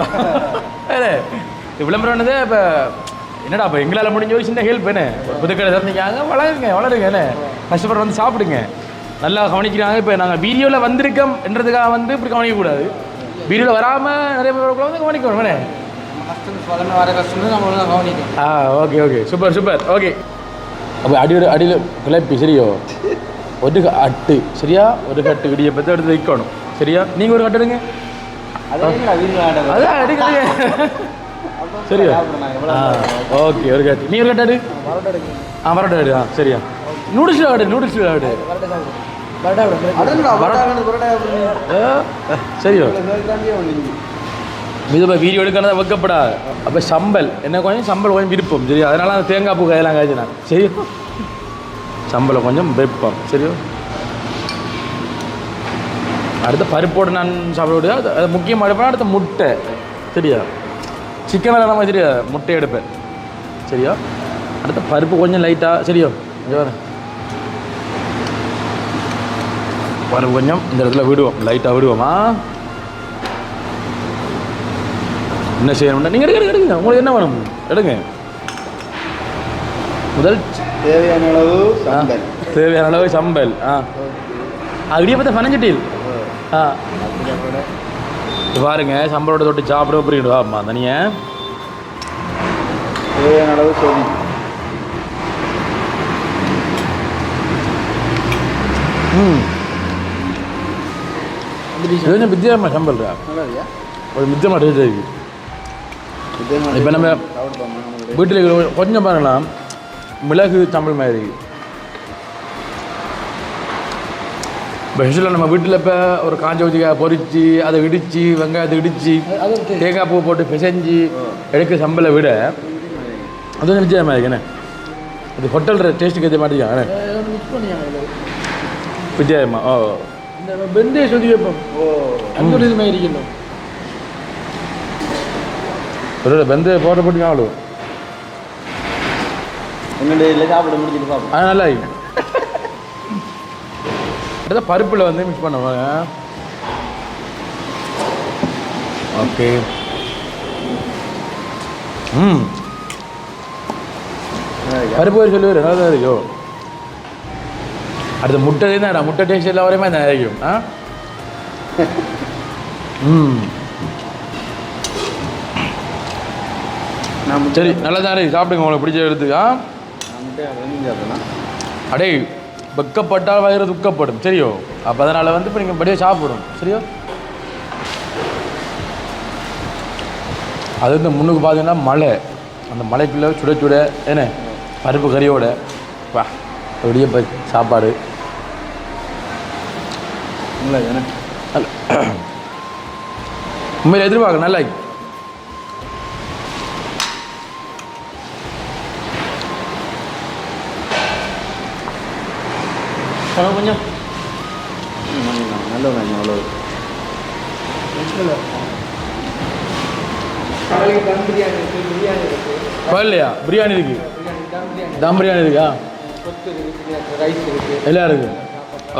விளம்பரம்னதே இப்போ என்னடா இப்போ எங்களால் முடிஞ்ச ஒரு சின்ன ஹெல்ப் என்ன புதுக்கடை திறந்துக்காங்க வளருங்க என்ன கஷ்டப்பட்டு வந்து சாப்பிடுங்க நல்லா கவனிக்கிறாங்க இப்போ நாங்கள் வீடியோவில் வந்திருக்கோம் என்றதுக்காக வந்து இப்படி கவனிக்கக்கூடாது வீடியோவில் வராமல் நிறைய பேர் வந்து கவனிக்கணும் என்ன வர கஷ்டம் நம்ம கவனிக்கணும் ஓகே சூப்பர் ஓகே அப்போ அடியில் கிளப்பி சரியோ ஒரு அட்டு சரியா ஒரு கட்டு இடியப்பத்தை எடுத்து வைக்கணும் சரியா நீங்கள் ஒரு கட்டு எடுங்க அதான் அடிக்கிறீங்க சரியா ஓகே ஒரு கட்டு நீ ஒரு கட்டாடு பரோட்டா எடு சரியா நூடுல்ஸில் ஆடு சரியோ இது இப்போ வீடியோ எடுக்கிறதா வைக்கப்படா அப்போ சம்பல் என்ன கொஞ்சம் விருப்பம் சரி அதனால அந்த தேங்காய் பூ கையெல்லாம் காய்ச்சி நான் சரி சம்பளம் கொஞ்சம் வைப்போம் சரியோ அடுத்த பருப்போடு நான் சாப்பிட முடியாது அது முக்கியமாக எடுப்பேன் அடுத்த முட்டை சரியா சிக்கன் நம்ம சரியா முட்டை எடுப்பேன் சரியா அடுத்த பருப்பு கொஞ்சம் லைட்டாக சரியா பருப்பு கொஞ்சம் இந்த இடத்துல லைட்டாக விடுவோமா என்ன செய்யணும்னா நீங்கள் எடுங்க உங்களுக்கு என்ன வேணும் எடுங்க முதல் தேவையான அளவு சம்பல் இடியப்பத்தை பனஞ்சட்டியில் பாருங்க சம்பளோட தொட்டு சாப்பிட புரியுது அம்மா தனியா தேவையான அளவு சொதி கொஞ்சம் வித்தியாசமாக சம்பல்றா ஒரு மிச்சமாக டேஸ்ட் ஆகி இப்போ நம்ம வீட்டில் கொஞ்சம் பாருங்களாம் மிளகு சம்பல் மாதிரி இப்போ ஸ்பெஷலாக நம்ம வீட்டில் இப்போ ஒரு காஞ்ச ஊற்றிக்காய் பொரித்து அதை இடித்து வெங்காயத்தை இடித்து தேங்காய் பூ போட்டு பிசைஞ்சு எடுக்க சம்பளை விட அது கொஞ்சம் வித்தியாசமாக இருக்குண்ணே அது ஹோட்டல் டேஸ்ட்டுக்கு ஏற்ற மாட்டேங்க வித்தியாசமா இந்த வெந்தய சொதி வைப்போம் அந்த இது மாதிரி இருக்கணும் ஒரு வெந்தய போட்ட போட்டு ஆளும் என்னுடைய இல்லை சாப்பிட முடிஞ்சிட்டு பார்ப்போம். அது நல்லா இருக்கு. அடுத்த பருப்பில் வந்து மிக்ஸ் பண்ணுவாங்க. ஓகே. பருப்பு ஒரு சொல்லுவார் நல்லா தான் இருக்கும். அடுத்த முட்டை தான் முட்டை டேஸ்ட் எல்லாம் வரையுமே தான் இருக்கும். சரி நல்லா தான் இருக்கு. சாப்பிடுங்க உங்களுக்கு பிடிச்ச எடுத்துக்கா. அடே வெக்கப்பட்டால் வயிறு துக்கப்படும் சரியோ. அப்போ அதனால் வந்து இப்போ நீங்கள் படியாக சாப்பிடும் சரியோ. அது வந்து முன்னுக்கு பார்த்தீங்கன்னா மலை, அந்த மலைக்குள்ளே சுட சுட என்ன பருப்பு கறியோட வா அப்படியே சாப்பாடு உண்மையில் எதிர்பார்க்க நல்லா கொஞ்சம் நல்ல அவ்வளோ இல்லையா பிரியாணி இருக்கு, தம் பிரியாணி இருக்கா, எல்லாம் இருக்கு.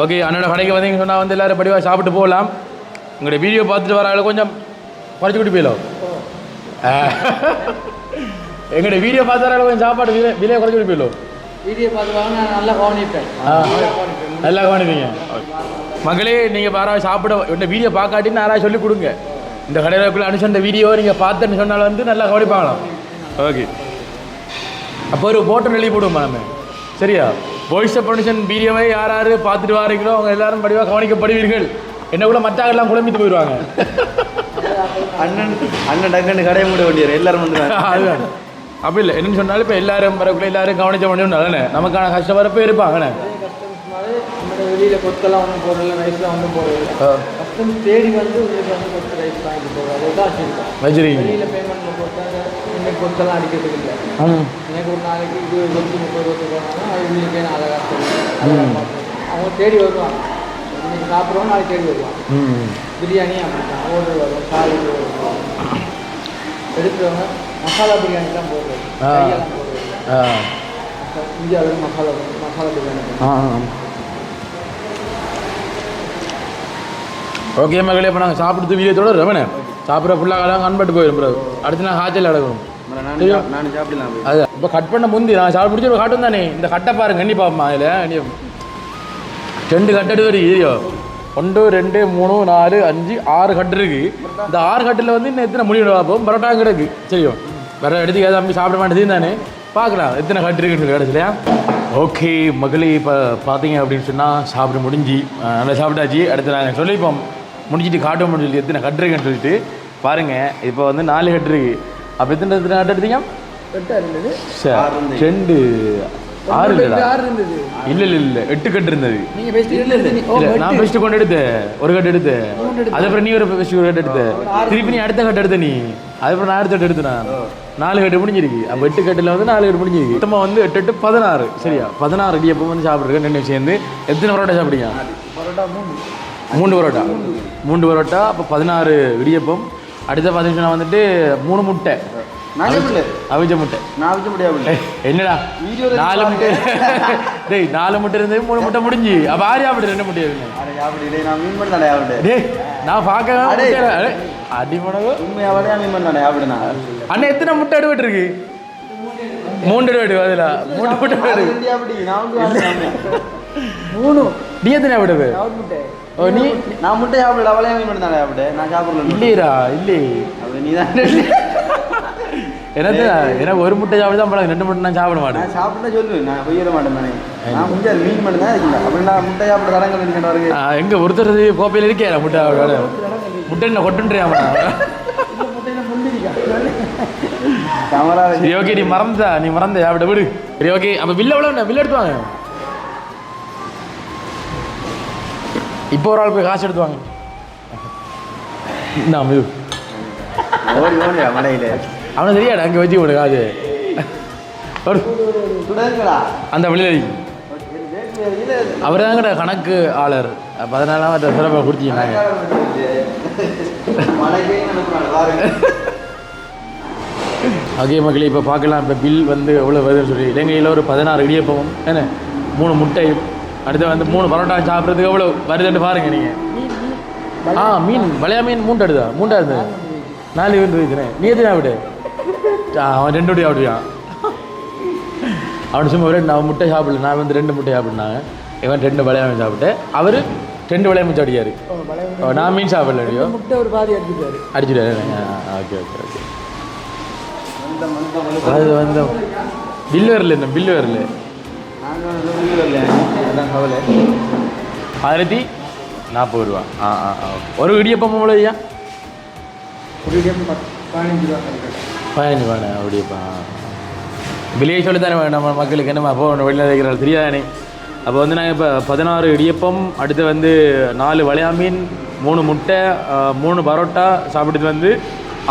ஓகே அண்ணோட கடைக்கு வந்தீங்கன்னு சொன்னால் வந்து எல்லோரும் படிவாக சாப்பிட்டு போகலாம். உங்களுடைய வீடியோ பார்த்துட்டு வர கொஞ்சம் குறைச்சி கூட்டி போயிடலாம். எங்களுடைய வீடியோ பார்த்து வர கொஞ்சம் சாப்பாடு விலையை குறைச்சி கூட்டி போயிடலாம். வீடியோ பார்த்துவாங்க நான் நல்லா கவனிப்பேன். நல்லா கவனிப்பீங்க மகளே. நீங்கள் யாராவது சாப்பிட இந்த வீடியோ பார்க்காட்டின்னு யாராவது சொல்லிக் கொடுங்க. இந்த கடையிலக்குள்ளே அனுப்பிச்ச வீடியோ நீங்கள் பார்த்துன்னு சொன்னாலும் வந்து நல்லா கவனிப்பாங்களாம். ஓகே அப்போ ஒரு போட்டோ எழுதி போடுவோம்மா நம்ம சரியா. வாய்ஸ் ஆஃப் ப்ரொடக்ஷன் வீடியோவை யார் யார் பார்த்துட்டு வாரீங்களோ அவங்க எல்லாரும் படிவாக கவனிக்கப்படுவீர்கள். என்ன கூட மற்றவர்கள்லாம் குழம்பிட்டு போயிடுவாங்க. அண்ணன் டக்குன்னு கடையை மூட வேண்டியது எல்லாரும் வந்து அதுதான் அப்படி இல்லை. என்னென்னு சொன்னாலும் இப்போ எல்லாரும் வரக்குள்ள எல்லாரும் கவனிச்ச முடியும் தானே. நமக்கான கஷ்டப்படப்போ இருப்பாங்கண்ணே. வெளியில் கொத்தெல்லாம் ஒன்றும் போடல, ரைஸ்லாம் ஒன்றும் போடல. கஸ்டம் தேடி வந்து உங்களுக்கு வந்து கொத்து ரைஸ் வாங்கிட்டு போடுறது அதுதான் வச்சிருக்கீங்க. வெளியில் பேமெண்ட்டில் போட்டாங்க இன்னைக்கு கொத்தெல்லாம் அடிக்கிறதுக்கு இல்லை. எனக்கு ஒரு நாளைக்கு இது 20-30 போனாலும் அது உங்களுக்கு நான் அழகாக அவங்க தேடி வருவாங்க. இன்னைக்கு சாப்பிட்றோம் நாளைக்கு தேடி வருவாங்க. பிரியாணி அப்படின்னா ஆர்டர் வரும், சாலட் வரும். எடுக்கிறவங்க மசாலா பிரியாணி தான் போடுறது, கையெல்லாம் போடுறது. இந்தியாவில் மசாலா பிரியாணி. ஓகே மகளே இப்போ நாங்கள் சாப்பிட்டு வீடியோ தொடர்றோம். சாப்பிட்ற ஃபுல்லாக கண்பட்டு போயிடும் ப்ரோ. அடுத்து நான் காய்ச்சல் அடக்கணும். நான் சாப்பிடலாம். அது இப்போ கட் பண்ண முந்தி நான் சாப்பிட்டு முடிச்சு காட்டும் தானே. இந்த கட்டை பாருங்க எண்ணி பார்ப்போம். அதில் 2 கட்டு எடுத்து வரைக்கும் 1 2 3 4 5 6 கட்டு இருக்குது. இந்த 6 கட்டில் வந்து இன்னும் எத்தனை முடிவு பார்ப்போம். பரோட்டா கிடக்கு சரியோ. வேறு எடுத்து தம்பி சாப்பிட மாட்டேது தானே. பார்க்கலாம் எத்தனை கட்டு இருக்குன்னு சொல்லி கிடச்சிலையா. ஓகே மகளே இப்போ பார்த்தீங்க அப்படின்னு சொன்னால் சாப்பிட்டு முடிஞ்சு நல்லா சாப்பிட்டாச்சு. அடுத்து நாங்கள் சொல்லிப்போம் முடிஞ்சிட்டு காட்டும் சொல்லி எத்தனை கட்டு இருக்குன்னு சொல்லிட்டு பாருங்கள். இப்போ வந்து 4 கட்டு இருக்குது. அப்போ எத்தனை கட்டு எடுத்தீங்க? 2 6 இருந்தது. இல்லை 8 கட்டு இருந்தது. இல்லை நான் பெஸ்ட்டு கொண்டு எடுத்தேன் ஒரு கட்டு எடுத்தேன். அதுக்கப்புறம் நீ ஒரு பெஸ்ட்டு ஒரு கட்டு எடுத்தேன். திருப்பி நீ அடுத்த கட்டு எடுத்த நீ. அதுக்கப்புறம் நான் அடுத்த கட்டு எடுத்தேன். 4 கட்டு முடிஞ்சிருக்கு. அப்போ 8 கட்டில் வந்து 4 கட்டு முடிஞ்சிருக்கு. மொத்தமாக வந்து 8 8 16 சரியா. 16 இடியப்பம் வந்து சாப்பிட்ருக்கேன். 2 சேர்ந்து எத்தனை பரோட்டா சாப்பிடுங்க? 3 பரோட்டா 3 பரோட்டா. அப்போ 16 இடியப்பம். அடுத்த பார்த்தீங்கன்னா வந்துட்டு 3 முட்டை அவிச்ச முட்டை. என்னடா 4 முட்டை டேய் 4 முட்டை இருந்தது 3 முட்டை முடிஞ்சு. அப்போ 6 சாப்பிடு 2 முட்டை இருக்கு. டேய் நான் பார்க்க அடிமனவோ அண்ணா எத்தனை முட்டை எடுபட்டு இருக்கு? 3 எடுபட்டு அதில் 3 முட்டை நீ எத்தனை விடுவே? ஓ நீ நான் முட்டை சாப்பிடல அவளே மீன் தானே சாப்பிடு. நான் சாப்பிடல இல்லையா இல்லை நீ தான் எனக்கு எனக்கு ஒரு முட்டை சாப்பிட்டு தான் பழம். 2 முட்டை நான் சாப்பிட மாட்டேன். நான் சாப்பிட்டா சொல்லுவேன். நான் போயிட மாட்டேன். நான் முடியாது மீன் மட்டும் தான் இல்லை. அப்படின்னா முட்டை சாப்பிட தரங்கள் இருக்கின்றவருக்கு எங்கே ஒருத்தர் கோப்பையில் இருக்கே முட்டை முட்டை என்ன கொட்டுன்றியாமா? சரி ஓகே நீ மறந்த சாப்பிட விடு. சரி ஓகே அப்போ பில்லு எவ்வளோ? பில்லு எடுத்துவாங்க. இப்போ ஒரு ஆள் போய் காசு எடுத்துவாங்க. நான் ஓடி மலையில் அவனை தெரியாடா அங்கே வச்சு விடு காசு அந்த வெளியில் அவர் தாங்கடா கணக்கு ஆளர். அப்போ அதனால மற்ற சிறப்பாக கொடுத்தீங்க. ஓகே மக்களே, இப்போ பார்க்கலாம். இப்போ பில் வந்து எவ்வளோ வருதுன்னு சொல்லி இலங்கையில் ஒரு 16 இடியப்பமும் என்ன 3 முட்டையும் அடுத்து வந்து 3 பரோட்டா சாப்பிட்றதுக்கு எவ்வளோ வருதுன்னு பாருங்கள் நீங்கள். மீன் வளையா மீன் 3 அடுதா 3 இருந்தது 4 பேர் இருக்குறேன். நீ எது சாப்பிடு? அவன் 2 முட்டை சாப்பிடுவான். அவன் சும்மா நான் முட்டை சாப்பிடல, நான் வந்து 2 முட்டை சாப்பிட்னாங்க. இவன் 2 வளையா மீன் சாப்பிட்டு அவர் 2 வளையா மீன் சாப்பிட்டாரு. நான் மீன் சாப்பிடலையோ முட்டை ஒரு பாதி அடிச்சுட்டாரு. Okay okay okay. அது வந்து பில்லு வரல, என்ன பில்லு வரல. 1040 ரூபா. ஒரு இடியப்பம் எவ்வளோ ஐயா? ஒரு இடியப்பம் 15 ரூபா. 15 ரூபாண்ணே அப்படியப்பா. விலையை சொல்லி தானே நம்ம மக்களுக்கு என்னம்மா அப்போ வெளியில் இருக்கிறாள் தெரியாதானே. அப்போ வந்து நாங்கள் இப்போ 16 இடியப்பம், அடுத்து வந்து 4 வளையா மீன், 3 முட்டை, 3 பரோட்டா சாப்பிட்டு வந்து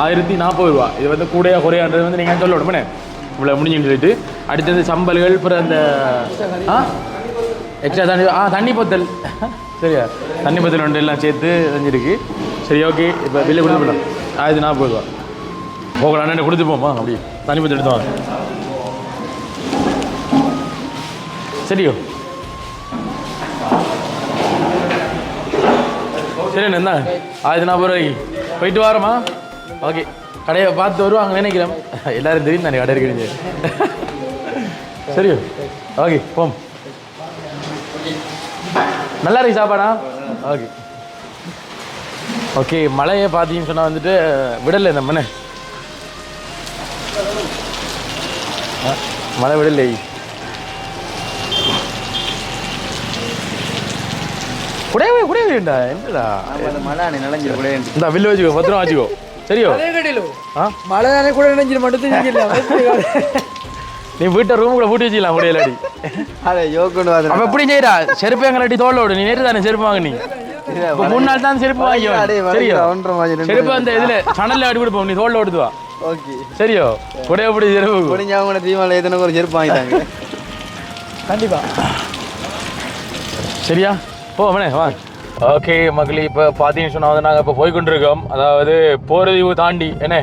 1040 ரூபா. இது வந்து கூடையா குறையான்றது வந்து நீங்கள் சொல்ல விடுமே இவ்வளோ முடிஞ்சுன்னு சொல்லிட்டு. அடுத்தது சம்பல்கள், அப்புறம் அந்த எக்ஸ்ட்ரா தண்ணி பொத்தல் சரியா, தண்ணி பொத்தல் ஒன்று எல்லாம் சேர்த்து செஞ்சுருக்கு. சரி ஓகே. இப்போ பில்லு கொடுத்து போடலாம். 1040 ரூபா. போகலாம் அண்ணன் கொடுத்து போமா அப்படி தண்ணி பொத்தல் எடுத்து வாங்க. சரியோ சரி அண்ணா என்ன 1040 ரூபாய்க்கு போயிட்டு வாரமா? ஓகே. கடையை பார்த்து வருவாங்க நினைக்கிறேன். எல்லோரும் தெரியும் தானே கடை இருக்கிறீங்க. சரியோ ஓகே போம். நல்லா இருக்கு சாப்பாடா? Okay okay. மழையை பார்த்தீங்கன்னு சொன்னால் வந்துட்டு விடலை இந்த மண்ணை, மழை விடலை. குடையவே குடையவேண்டா என்னடா மழை நினைஞ்சு கூட இந்த வில்லு வச்சுக்கோ, பத்திரம் வச்சுக்கோ. சரியோ மழை தானே கூட நினைஞ்சிட மட்டும். நீ வீட்டை ரூமுக்குள்ள பூட்டி வச்சுக்கலாம் முடியலடி. அதை யோகன்னு அப்போ எப்படி செய்யறா? செருப்பு எங்களாட்டி தோல்ல விடு. நீ நேற்று தானே செருப்பு வாங்க. நீ 3 நாள் தான் செருப்பு வாங்கி சரியோ? செருப்பு அந்த இதில் சணலில் அடி கொடுப்போம். நீ தோல்ல விடுதுவா. ஓகே சரியோ? குடைய எப்படி செருப்பு முடிஞ்சவங்க தீமாவில் எத்தனை ஒரு செருப்பு வாங்கிட்டாங்க. கண்டிப்பா சரியா? போவனே வா. ஓகே மக்களே, இப்போ பார்த்தீங்கன்னு சொன்னால் வந்து நாங்கள் இப்போ போய்கொண்டிருக்கோம். அதாவது போகிறதீவு தாண்டி என்ன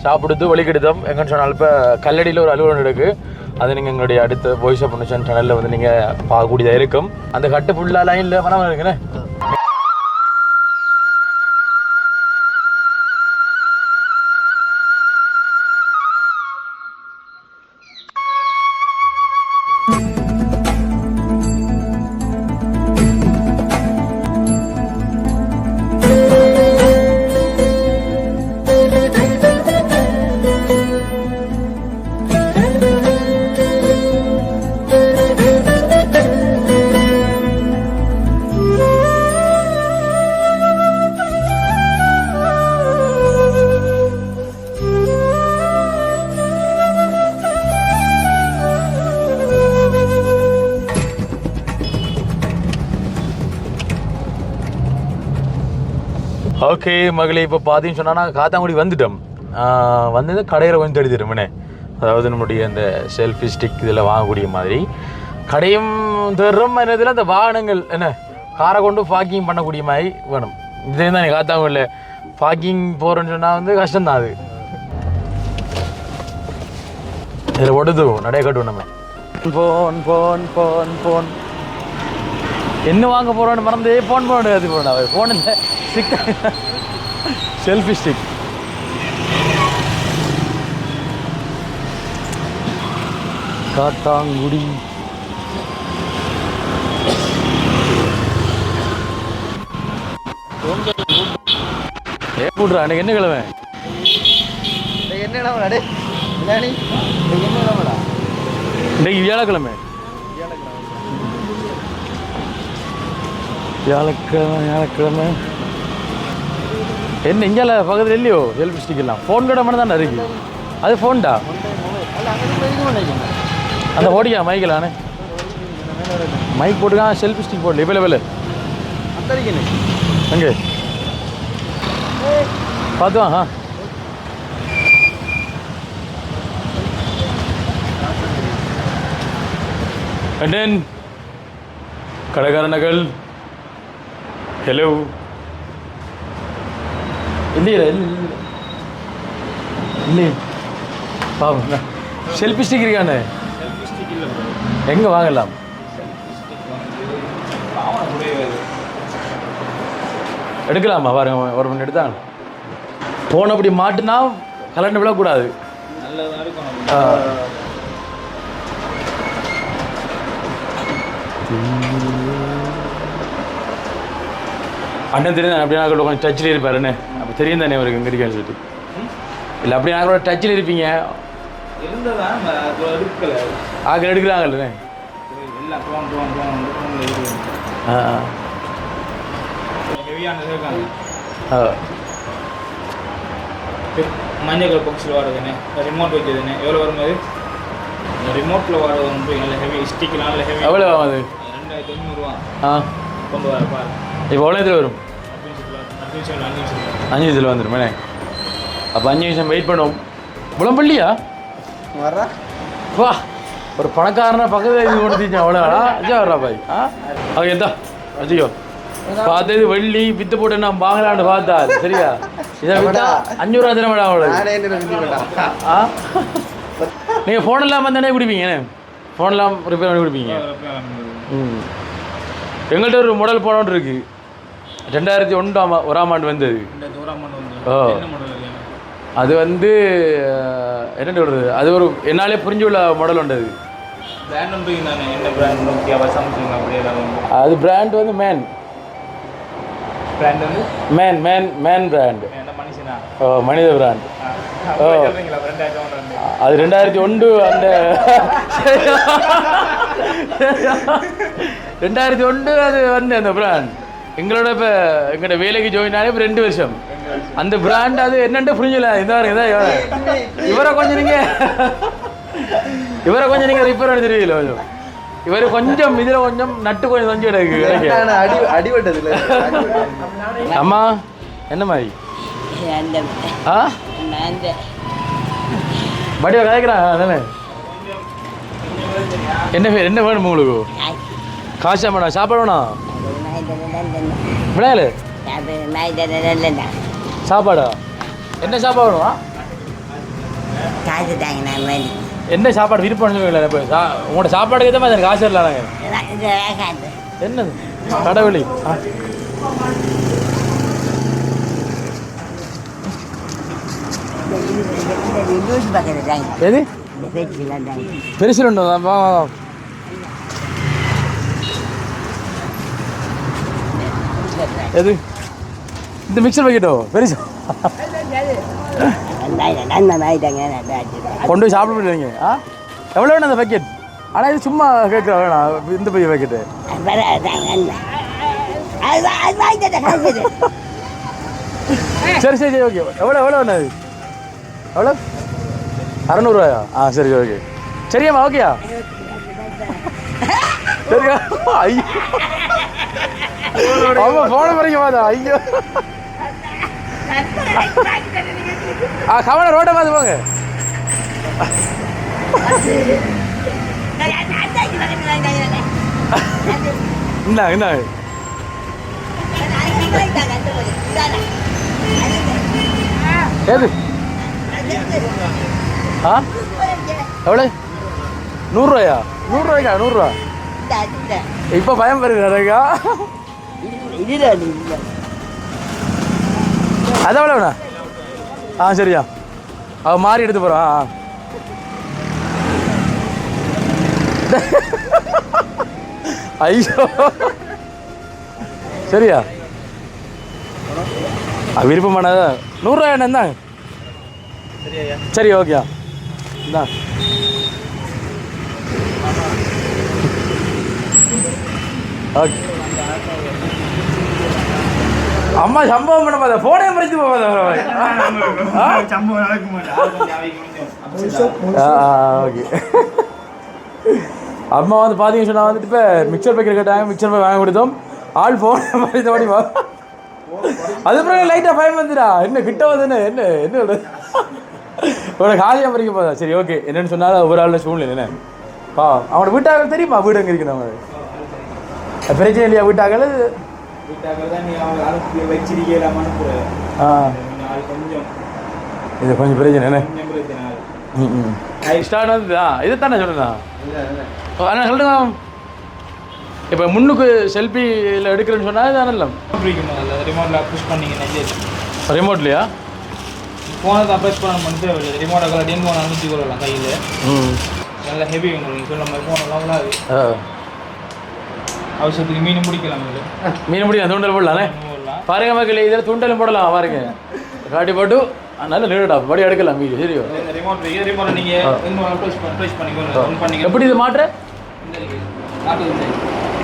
சாப்பிடுத்து வழிகெடுத்தோம். எங்கன்னு சொன்னால் இப்போ கல்லடியில் ஒரு அலுவலகம் இருக்குது. அது நீங்கள் எங்களுடைய அடுத்த வாய்ஸ் ஆஃப் நேஷன் சேனலில் வந்து நீங்கள் பார்க்கக்கூடியதாக இருக்கும். அந்த கட்டு ஃபுல்லாக லைனில் பண்ணாமல் இருக்குண்ணே. ஓகே மகளே, இப்போ பார்த்தீங்கன்னு சொன்னால் நாங்கள் காத்தாங்குடி வந்துட்டோம். வந்து கடையில் கொஞ்சம் தேடிடுறோம்னே. அதாவது நம்முடைய அந்த செல்ஃபி ஸ்டிக் இதில் வாங்கக்கூடிய மாதிரி கடையும் தேடுறோம். இதில் அந்த வாகனங்கள் என்ன காரை கொண்டு பார்க்கிங் பண்ணக்கூடிய மாதிரி வேணும். இதே தான் காத்தாங்குடியில் பார்க்கிங் போகிறோன்னு சொன்னால் வந்து கஷ்டம்தான். அது இதில் ஒடுது நிறைய கட்டுவோம் நம்ம. ஃபோன் ஃபோன் ஃபோன் ஃபோன் என்ன வாங்க போகிறோன்னு மறந்து ஃபோன் பண்ண முடியாது. போன ஃபோன் இல்லை ஸ்டிக், செல்ஃபி ஸ்டிக். காத்தாங்குடி கூட்டுறா. அன்னைக்கு என்ன கிழமை? இன்னைக்கு வியாழக்கிழமை. வியாழக்கிழமை என்ன இங்கே பக்கத்தில் இல்லையோ செல்ஃபி ஸ்டிக் எல்லாம்? ஃபோன் கூட மட்டும் தானே இருக்கு. அது ஃபோன்டா அந்த ஓடிக்கா மைக்கில் நானே மைக் போட்டுக்கான். செல்ஃபி ஸ்டிக் போடல இப்போ இல்லை அங்கே பார்த்துவாங்க. அண்ட் கடைக்கார நகல். ஹலோ இல்லையா? இல்லை பாப்பா செல்ஃபி ஸ்டிக் இருக்கானே எங்கே வாங்கலாம் எடுக்கலாமா பாருங்க ஒரு மணி எடுத்தாங்க போன அப்படி மாட்டுனா கலண்டு விடக்கூடாது அண்ணன் தெரியும் அப்படின்னா கூட கொஞ்சம் டச்சில் இருப்பாருன்னு அப்போ தெரியும் தானே அவருக்கு இங்கே இருக்கான்னு சொல்லிட்டு இல்லை அப்படின்னா கூட டச்சில் இருப்பீங்க ஆக எடுக்கிறாங்கல்ல மஞ்சள் கலர் பாக்ஸில் வாடுதுண்ணே ரிமோட் வச்சதுண்ணே எவ்வளோ வரும்போது ரிமோட்டில் வாடுறது வந்து நல்ல ஹெவி ஸ்டிக்லாம் நல்ல ஹெவி எவ்வளோ ஆகுது 2500 கொண்டு வர பாரு இப்போ எவ்வளோ இதில் வரும் 5 நிமிஷத்தில் வந்துடும் மேலே அப்போ 5 நிமிஷம் வெயிட் பண்ணுவோம் புலம்பள்ளியா வர்றா வா ஒரு பணக்காரனை பக்கத்தில் இது கொண்டு தீச்சா அவ்வளோடா அஜா வர்றா பாய் ஓகே எந்தா அஜியோ பார்த்தது வெள்ளி வித்து போட்டு நான் வாங்கலான்னு பார்த்தா சரியா இதை விட்டா 500 தினம் வேடா அவ்வளோ நீங்கள் ஃபோன் எல்லாம் வந்தானே குடிப்பீங்க ஃபோன்லாம் ரிப்பேர் பண்ணி குடிப்பீங்க எங்கள்கிட்ட ஒரு மாடல் போனோன்னு இருக்கு 2001ஆம் ஆண்டு வந்தது ஓ அது வந்து என்ன சொல்கிறது அது ஒரு என்னாலே புரிஞ்சு உள்ள மாடல் வந்தது அது பிராண்ட் வந்து மேன் பிராண்ட் ஓ மனித பிராண்ட் ஓ அது 2001 அந்த 2001 அது வந்து அந்த பிராண்ட் எங்களோட இப்போ எங்களோட வேலைக்கு ஜாயின் ஆகி இப்போ 2 வருஷம் அந்த பிராண்ட் அது என்னென்னு புரிஞ்சல இதான் இவரை கொஞ்சம் நீங்கள் ரிப்பேர் பண்ணி தெரியல கொஞ்சம் இவர் கொஞ்சம் இதில் கொஞ்சம் நட்டு கொஞ்சம் செஞ்சு கிடைக்கு அடிபட்டது அம்மா என்ன மாதிரி ஆ வடிவா கதைக்கிறான் தானே என்ன பேர் என்ன வேணும் உங்களுக்கு காசா மேடம் சாப்பாடு வேணும் விளையாடு சாப்பாடா என்ன சாப்பாடு வேணுமா என்ன சாப்பாடு விருப்பம் சொல்லுவீங்களா இப்போ உங்களோட சாப்பாடுக்கு ஏற்ற மாதிரி காசு இல்லை நாங்கள் என்னது கடவுளி எது பெருசில் உண்டு எது இந்த மிக்சர் பாக்கெட்டோ பெருசு கொண்டு போய் சாப்பிட முடியலைங்க ஆ எவ்வளோ வேணும் அந்த பேக்கெட் ஆனால் இது சும்மா கேட்குற வேணாம் இந்த பெரிய பேக்கெட்டு சரி சரி சரி ஓகே எவ்வளோ வேணும் அது எவ்வளோ 600 ஆ சரி ஓகே சரியாம்மா ஓகேயா சரியா ஐயோ ஆமாம் ஃபோனை வரைக்கும் பாதா ஐயோ கவனம் ரோட்டை பார்த்து போங்க இந்தாங்க ஏது ஆ எவ்வளோ 100 100 இப்போ பயம் வருது அதுக்கா அது எவ்வளோண்ணா ஆ சரியா அவ மாறி எடுத்து போகிறான் ஐயோ சரியா விருப்பமானதா 100 என்ன சரி ஓகேயா இந்தா ஓகே அம்மா சம்பவம் பண்ண பார்த்தா போனே மறைச்சு ஓகே அம்மா வந்து பார்த்தீங்கன்னு சொன்னால் வந்துட்டு இப்போ மிக்சர் பேக்கெட் கேட்டாங்க மிக்சர் பேக் வாங்கி கொடுத்தோம் ஆள் போன மாதிரி ஓடி வா அதுக்கப்புறம் லைட்டாக பயம் வந்துடா என்ன கிட்ட வந்து என்ன இவ்வளோ காலியாக பறிக்க போதா சரி ஓகே என்னென்னு சொன்னாலும் ஒவ்வொரு ஆளும் சூழ்நிலை என்ன அவனோட வீட்டாக தெரியுமா வீடு எங்கே இருக்கணும் அவங்க பிரச்சனை இல்லையா வீட்டாக்கள் இது கொஞ்சம் பிரச்சனை என்ன ஸ்டார்ட் வந்து இது தானே சொல்லுண்ணா ஆனால் சொல்லுங்க இப்போ முன்னுக்கு செல்ஃபியில் எடுக்கிறேன்னு சொன்னால் தானே ரிமோட்டில் புஷ் பண்ணிங்கன்னா ரிமோட்லையா ஃபோனை தான் ப்ரெஸ் பண்ண தேவையில்லை ரிமோட்டை கலட்டின்னு ஃபோனை அனுப்பிச்சு கொள்ளலாம் கையில் நல்லா ஹெவி உங்களுக்கு சொல்ல மாதிரி ஃபோனெல்லாம் விடாது அவசரத்துக்கு மீன் பிடிக்கலாம் மீன் பிடிக்கலாம் தூண்டல் போடலானே பாருங்க மக்கள் இதில் தூண்டலும் போடலாம் பாருங்க காட்டி போட்டு நல்ல நின்றுடா படி எடுக்கலாம் மீன் சரியோ ரிமோட்டை நீங்கள் ப்ரெஸ் பண்ணிக்கோங்க எப்படி இது மாற்ற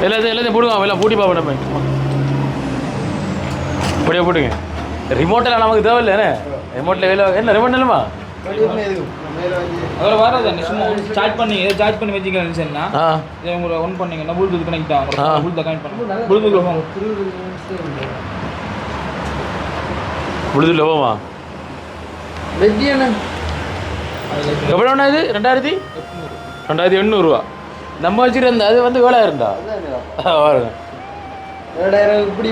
எல்லாத்தையும் போடுங்க எல்லாம் பூட்டி பார்ப்போம் நம்ம இப்படியே போட்டுங்க ரிமோட்டெல்லாம் நமக்கு தேவையில்லை என்ன ரிமோட்டில் வேலை என்ன ரிமோட் இல்லைமா அதில் வராது சும்மா சார்ஜ் பண்ணி வச்சுக்கிறேன் சரிண்ணா இதை உங்களை ஒன் பண்ணிங்கன்னா ப்ளூடூத் கனெக்ட் ஆகும் ப்ளூடூத் கனெக்ட் பண்ணுங்க ப்ளூடூத்தில் போங்க ப்ளூடூத்தில் போமா எவ்வளோண்ணா இது 2800 நம்ம வச்சுருந்த அது வந்து வேலை இருந்தா பாருங்க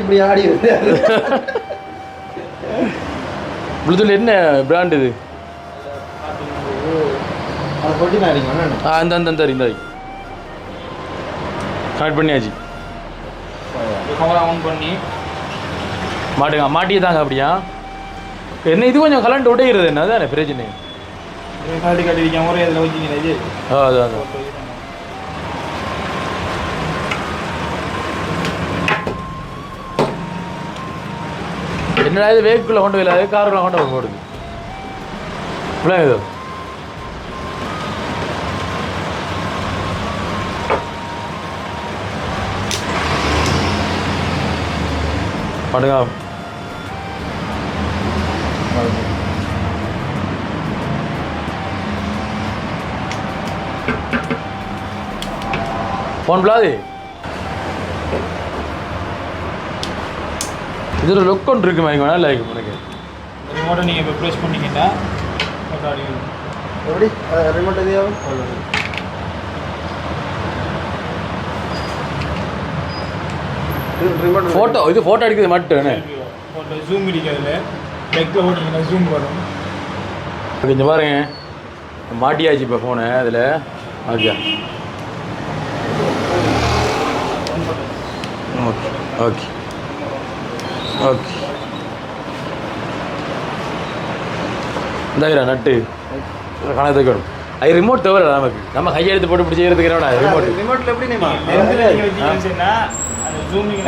இப்படி ஆடி ப்ளூடூத்தில் என்ன பிராண்ட் இது அந்த கனெக்ட் பண்ணியாச்சு ஆன் பண்ணி மாட்டுங்க மாட்டியே தாங்க அப்படியா என்ன இது கொஞ்சம் கலண்டு உடைகிறது என்ன அதானே பிரச்சனை கலட்டி கட்டிருக்கேன் ஒரே இதில் வச்சிங்கன்னா இது அதான் என்னடா இது வேக்குள்ளே கொண்டு போயிடாது காருக்குள்ளே கொண்டு போடுது இவ்வளோ இது பண்ணுங்க ஃபோன் பிளாது இது ஒரு லுக் ஒன்று இருக்கு மாதிரி நல்லா இருக்கு உனக்கு ரிமோட்டை நீங்கள் இப்போ ப்ரெஸ் பண்ணிக்கிட்டா எப்படி ரிமோட் எதையோ ஃபோட்டோ இது ஃபோட்டோ எடுக்கிறது மட்டும் ஃபோட்டோ ஜூம் இடிக்கிறதுல லெக்கில் ஓட்டிங்கன்னா ஜூம் வரும் கொஞ்சம் பாருங்க மாட்டியாச்சு இப்போ ஃபோனு அதில் ஓகே ஓகே ஓகே ஓகே இந்தாயிரா நட்டு கணக்கு வரும் அது ரிமோட் தவிர நமக்கு நம்ம கையெழுத்து போட்டு பிடிச்சி செய்யறதுக்கு ரிமோட் ரிமோட்டில் எப்படி வச்சிங்கன்னா அது ஜூமிங்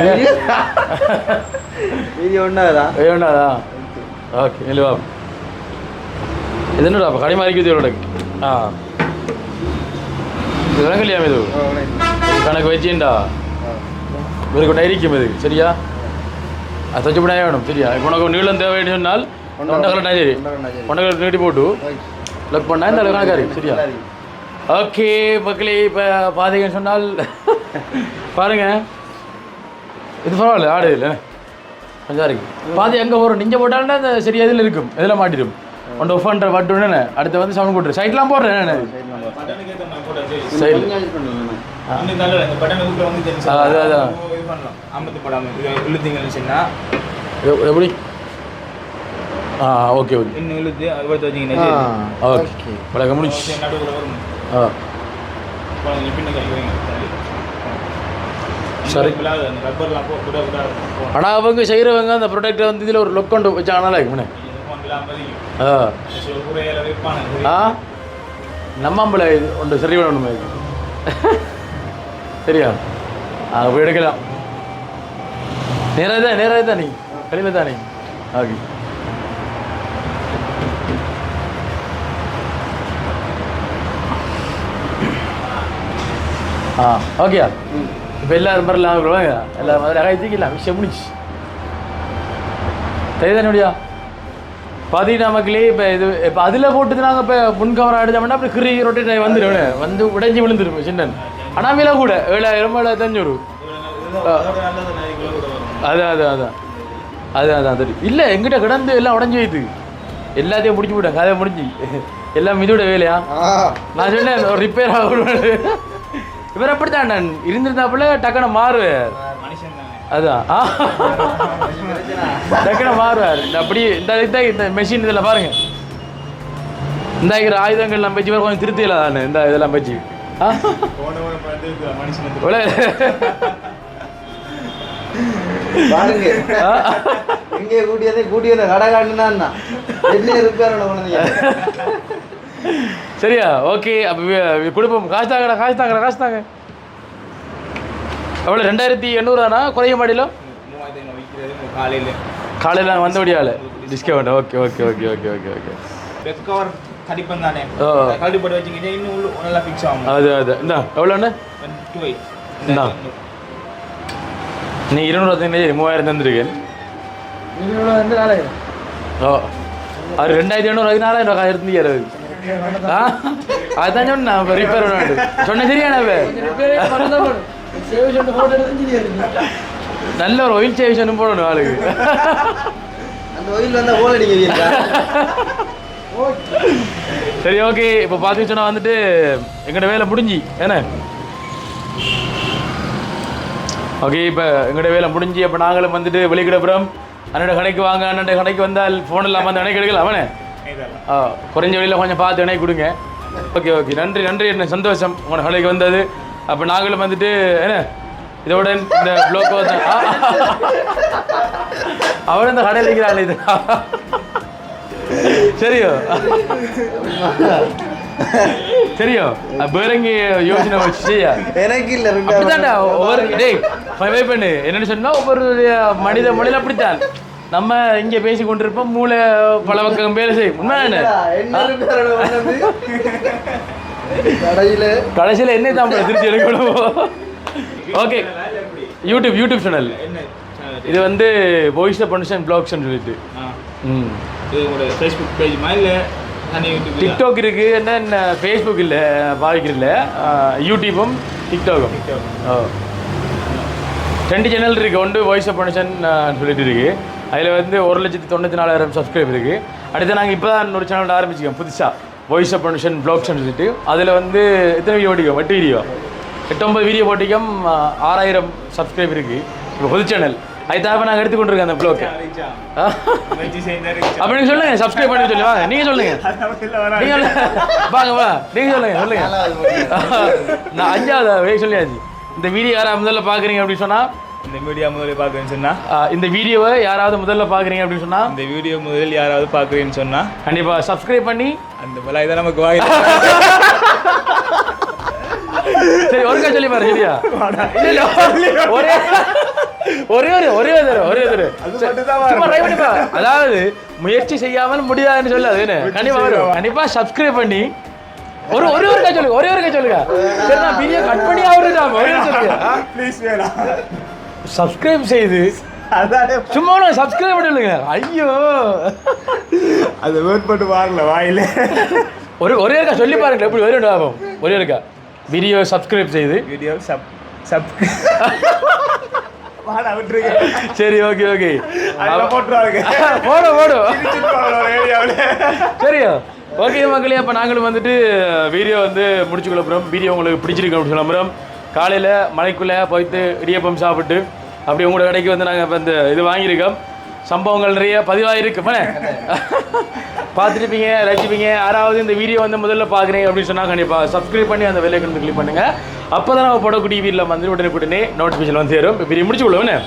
வீடியோ ஒன்றாதான் ஓகே இல்லைவா இது என்னடா அப்போ கடை மாறிக்குது இவரோட இது விளங்கலையா இது கணக்கு வச்சுண்டா இவருக்கு டைரிக்கும் இது சரியா அது தச்சு பண்ணாயே வேணும் சரியா இப்போ உனக்கு நீளம் தேவைன்னு சொன்னால் ஒன்றரை சரி ஒன்றரை நீட்டி போட்டு லக் பண்ணா இந்த கணக்காரி சரியா ஓகே மக்களே இப்போ பார்த்தீங்கன்னு சொன்னால் பாருங்க இது பரவாயில்ல ஆடு இல்லை கொஞ்சம் இருக்கு பாதி எங்கே வரும் நீங்கள் போட்டாலும் அந்த சரியா இதில் இருக்கும் இதில் மாட்டிடும் ஒன்று ஒஃப் பண்ணுற பட்டு என்ன அடுத்து வந்து சவுண்ட் போட்டுரு சைட்லாம் போடுறேன் என்ன சைடு அதான் எப்படி ஓகே ஓகே இன்னும் இழுத்து அது வச்சிங்கன்னா ஓகே வழக்கம் முடிச்சு நடுவில் வரும் பின்ன கழிக்கிறீங்க சரி ரப்பர்லாம் ஆனால் அவங்க செய்கிறவங்க அந்த ப்ரொடக்டை வந்து இதில் ஒரு லுக் கொண்டு வச்சாங்கனால இருக்குண்ணே நம்மள இது ஒன்று சரி பண்ணணுமே சரியா போய் எடுக்கலாம் நேராக தான் நீ கழிவு தானே ஓகே ஓகேயா இப்போ எல்லாரும் வரலாம் எல்லாரும் அதில் அகைத்திக்கலாம் விஷயம் முடிச்சு தெரியுதானே முடியா பார்த்தீங்கன்னா மக்களே இப்போ இது இப்போ அதில் போட்டு நாங்கள் இப்போ முன் கவரம் அடித்தோம்னா அப்படி கிரி ரொட்டேட் ஆகி வந்துடும் வந்து உடைஞ்சி விழுந்துருப்போம் சின்னன் ஆனால் விலை கூட 7500 அதான் தெரியும் இல்லை எங்கிட்ட கிடந்து எல்லாம் உடஞ்சி வைத்து எல்லாத்தையும் முடிச்சு விட்டேன் கதை முடிஞ்சு எல்லாம் இதோட வேலையா நான் சொன்னேன் ஒரு ரிப்பேர் ஆகணும் இவர் அப்படித்தான் நான் இருந்திருந்தாப்புல டக்குனு மாறுவார் அதான் டக்குனு மாறுவார் அப்படி இந்த மெஷின் இதில் பாருங்க இந்த இருக்கிற ஆயுதங்கள்லாம் வச்சு வேறு கொஞ்சம் திருத்தியில தானே இந்த இதெல்லாம் வச்சு பாருங்க இங்கே கூட்டியதை கடை காட்டுனா என்ன இருக்காரு குழந்தைங்க. சரியா ஓகே அப்போ கொடுப்போம். காசு தாங்க எவ்வளோ 2800 குறைய மாடியிலோ காலையில் வந்தபடியால் discount. Okay okay okay okay okay okay கடிப்பம் தானே கடிப்பட்டு வச்சுக்கிட்டே இன்னும் நல்லா ஃபிக்ஸ் ஆகும். அது இந்தா எவ்வளோண்ணே இந்தா நீ 230,000 தந்துருக்கேன். வந்து 4000. ஓ அது 2800 4,000 இருந்துச்சு. அதுதான் சொன்னேன் ரிப்பேர் பண்ண சொன்ன சரியான நல்ல ஒரு ஆயில் சேவிஷனும் போடணும் ஆளுக்கு. அந்த oil வந்தா ஓல் அடிக்க. சரி ஓகே இப்போ பார்த்தீங்கன்னு சொன்னால் வந்துட்டு எங்களோட வேலை முடிஞ்சு ஏன்னா ஓகே இப்போ எங்களோட வேலை முடிஞ்சு அப்போ நாங்களும் வந்துட்டு வெளிக்கிடப்புறம் அண்ணன் கடைக்கு வாங்க. அண்ணன் கடைக்கு வந்தால் ஃபோன் இல்லாமல் வந்து கடைக்கு எடுக்கலாம் அவனே குறைஞ்ச வழியில் கொஞ்சம் பார்த்து கடைக்கு கொடுங்க. ஓகே ஓகே நன்றி என்ன சந்தோஷம் உங்களோட கடைக்கு வந்தது. அப்போ நாங்களும் வந்துட்டு என்ன இதோட இந்த ப்ளோக்கோ தான் அவன் இந்த கடையில் இருக்கிறாள் இது சரியோ பேரங்கி யோசனை வச்சு செய்யா எனக்கு இல்லை அப்படித்தான்டா ஒவ்வொரு டேய் பண்ணு என்னன்னு சொன்னா ஒவ்வொரு மனித மொழியில் அப்படித்தான் நம்ம இங்கே பேசி கொண்டிருப்போம் மூளை பல பக்கம் வேலை செய்யும். உண்மை கடைசியில் என்ன தான் திருச்சி எடுக்கணும். ஓகே யூடியூப் சேனல் இது வந்து வாய்ஸ் ஆஃப் ஃபங்க்ஷன் ப்ளாக்ஸ்ன்னு சொல்லிட்டு ஃபேஸ்புக் பேஜ் மாதிரி டிக்டாக் இருக்கு. என்ன ஃபேஸ்புக் இல்லை பாதிக்கிறதில்ல யூடியூப்பும் டிக்டாக்கும் 2 சேனல் இருக்குது. ஒன்று வாய்ஸ் ஆஃப் ஃபங்க்ஷன் சொல்லிட்டு இருக்கு. அதில் வந்து 1,94,000 சப்ஸ்கிரைப் இருக்குது. அடுத்து நாங்கள் இப்போ தான் ஒரு சேனல் ஆரம்பிச்சிக்கோம் புதுசாக வாய்ஸ் ஆஃப் ஃபங்க்ஷன் ப்ளாக்ஸ்ன்னு சொல்லிட்டு. அதில் வந்து எத்தனை வீடியோ போட்டிக்கோம் 8 வீடியோ 8-9 வீடியோ போட்டிக்கும் 6,000 சப்ஸ்கிரைப் இருக்குது. இப்போ புது சேனல் அதுதான் நாங்கள் எடுத்துக்கொண்டிருக்கேன் அந்த ப்ளோக்கு. அப்போ நீங்கள் சொல்லுங்கள் சப்ஸ்கிரைப் பண்ணி சொல்லி வாங்க. நீங்கள் சொல்லுங்கள் வாங்க வா நீங்கள் சொல்லுங்கள் நான் 5வது சொல்லியாச்சு. இந்த வீடியோ யாராவது முதல்ல பார்க்குறீங்க அப்படின்னு சொன்னால் இந்த வீடியோ முதல்ல பார்க்குறேன்னு சொன்னால் இந்த வீடியோவை யாராவது முதல்ல பார்க்குறீங்க அப்படின்னு சொன்னால் இந்த வீடியோ முதல் யாராவது பார்க்குறேன்னு சொன்னால் கண்டிப்பாக சப்ஸ்கிரைப் பண்ணி அந்த பல இதை நமக்கு வாங்கி சரி ஒருக்கா சொல்லி பாரு சரியா ஒரே அதாவது முயற்சி செய்யாமல் முடியாதுன்னு சொல்லாது கண்டிப்பா வரும். கண்டிப்பா சப்ஸ்கிரைப் பண்ணி ஒருக்கா சொல்லுங்க சரி நான் வீடியோ கட் பண்ணி சொல்லுங்க சப்ஸ்கிரைப் செய்து சும்மா சப்ஸ்கிரைப் பண்ணிடுங்க. ஐயோ அது வேர்ட் போட்டு பாருங்க வாயில ஒரே இருக்கா சொல்லி பாருங்க எப்படி ஒரே ஆகும். ஒரே இருக்கா வீடியோ சப்ஸ்கிரைப் செய்து வீடியோ சரி ஓகே போடும் சரியா ஓகே மக்களே. அப்போ நாங்களும் வந்துட்டு வீடியோ வந்து முடிச்சுக்கொள்ள போகிறோம். வீடியோ உங்களுக்கு பிடிச்சிருக்கு அப்படின்னு சொல்ல போகிறோம். காலையில் மலைக்குள்ளே போய்ட்டு இடியப்பம் சாப்பிட்டு அப்படி உங்களோட கடைக்கு வந்து நாங்கள் இப்போ இந்த இது வாங்கியிருக்கோம். சம்பவங்கள் நிறைய பதிவாகிருக்கு பார்த்துருப்பீங்க ரசிப்பீங்க. யாராவது இந்த வீடியோ வந்து முதல்ல பார்க்குறீங்க அப்படின்னு சொன்னால் கண்டிப்பாக சப்ஸ்கிரைப் பண்ணி அந்த வேலைக்கு வந்து கிளிக் பண்ணுங்கள். அப்போ தான் நம்ம போடக்கூடிய வீடியோவில் வந்து உடனே நோட்டிஃபிகேஷன் வந்து சேரும். இப்போ வீடியோ முடிச்சுக்கொள்ளுவேன்னு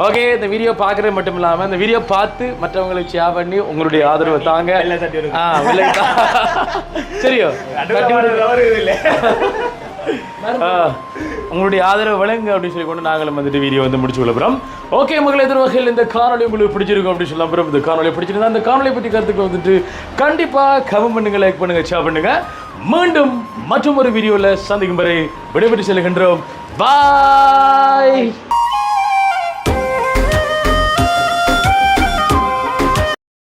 ஓகே. இந்த வீடியோ பார்க்குறது மட்டும் இல்லாமல் இந்த வீடியோ பார்த்து மற்றவங்களுக்கு ஷேர் பண்ணி உங்களுடைய ஆதரவை தாங்க. சரியோ உங்களுடைய ஆதரவு வழங்க அப்படின்னு சொல்லி கொண்டு நாங்களும் வந்துட்டு வீடியோ வந்து முடிச்சு கொள்ளப்புறோம். ஓகே மக்களை எதிர் வகையில் இந்த காணொலி உங்களுக்கு பிடிச்சிருக்கும் அப்படின்னு சொல்ல அப்புறம் இந்த காணொலி பிடிச்சிருந்தா அந்த காணொலி பற்றி கருத்துக்கள் வந்துட்டு கண்டிப்பாக கமெண்ட் பண்ணுங்க, லைக் பண்ணுங்க, ஷேர் பண்ணுங்க. மீண்டும் மற்றும் ஒரு வீடியோவில் சந்திக்கும் வரை விடைபெற்று செல்கின்றோம். பாய்.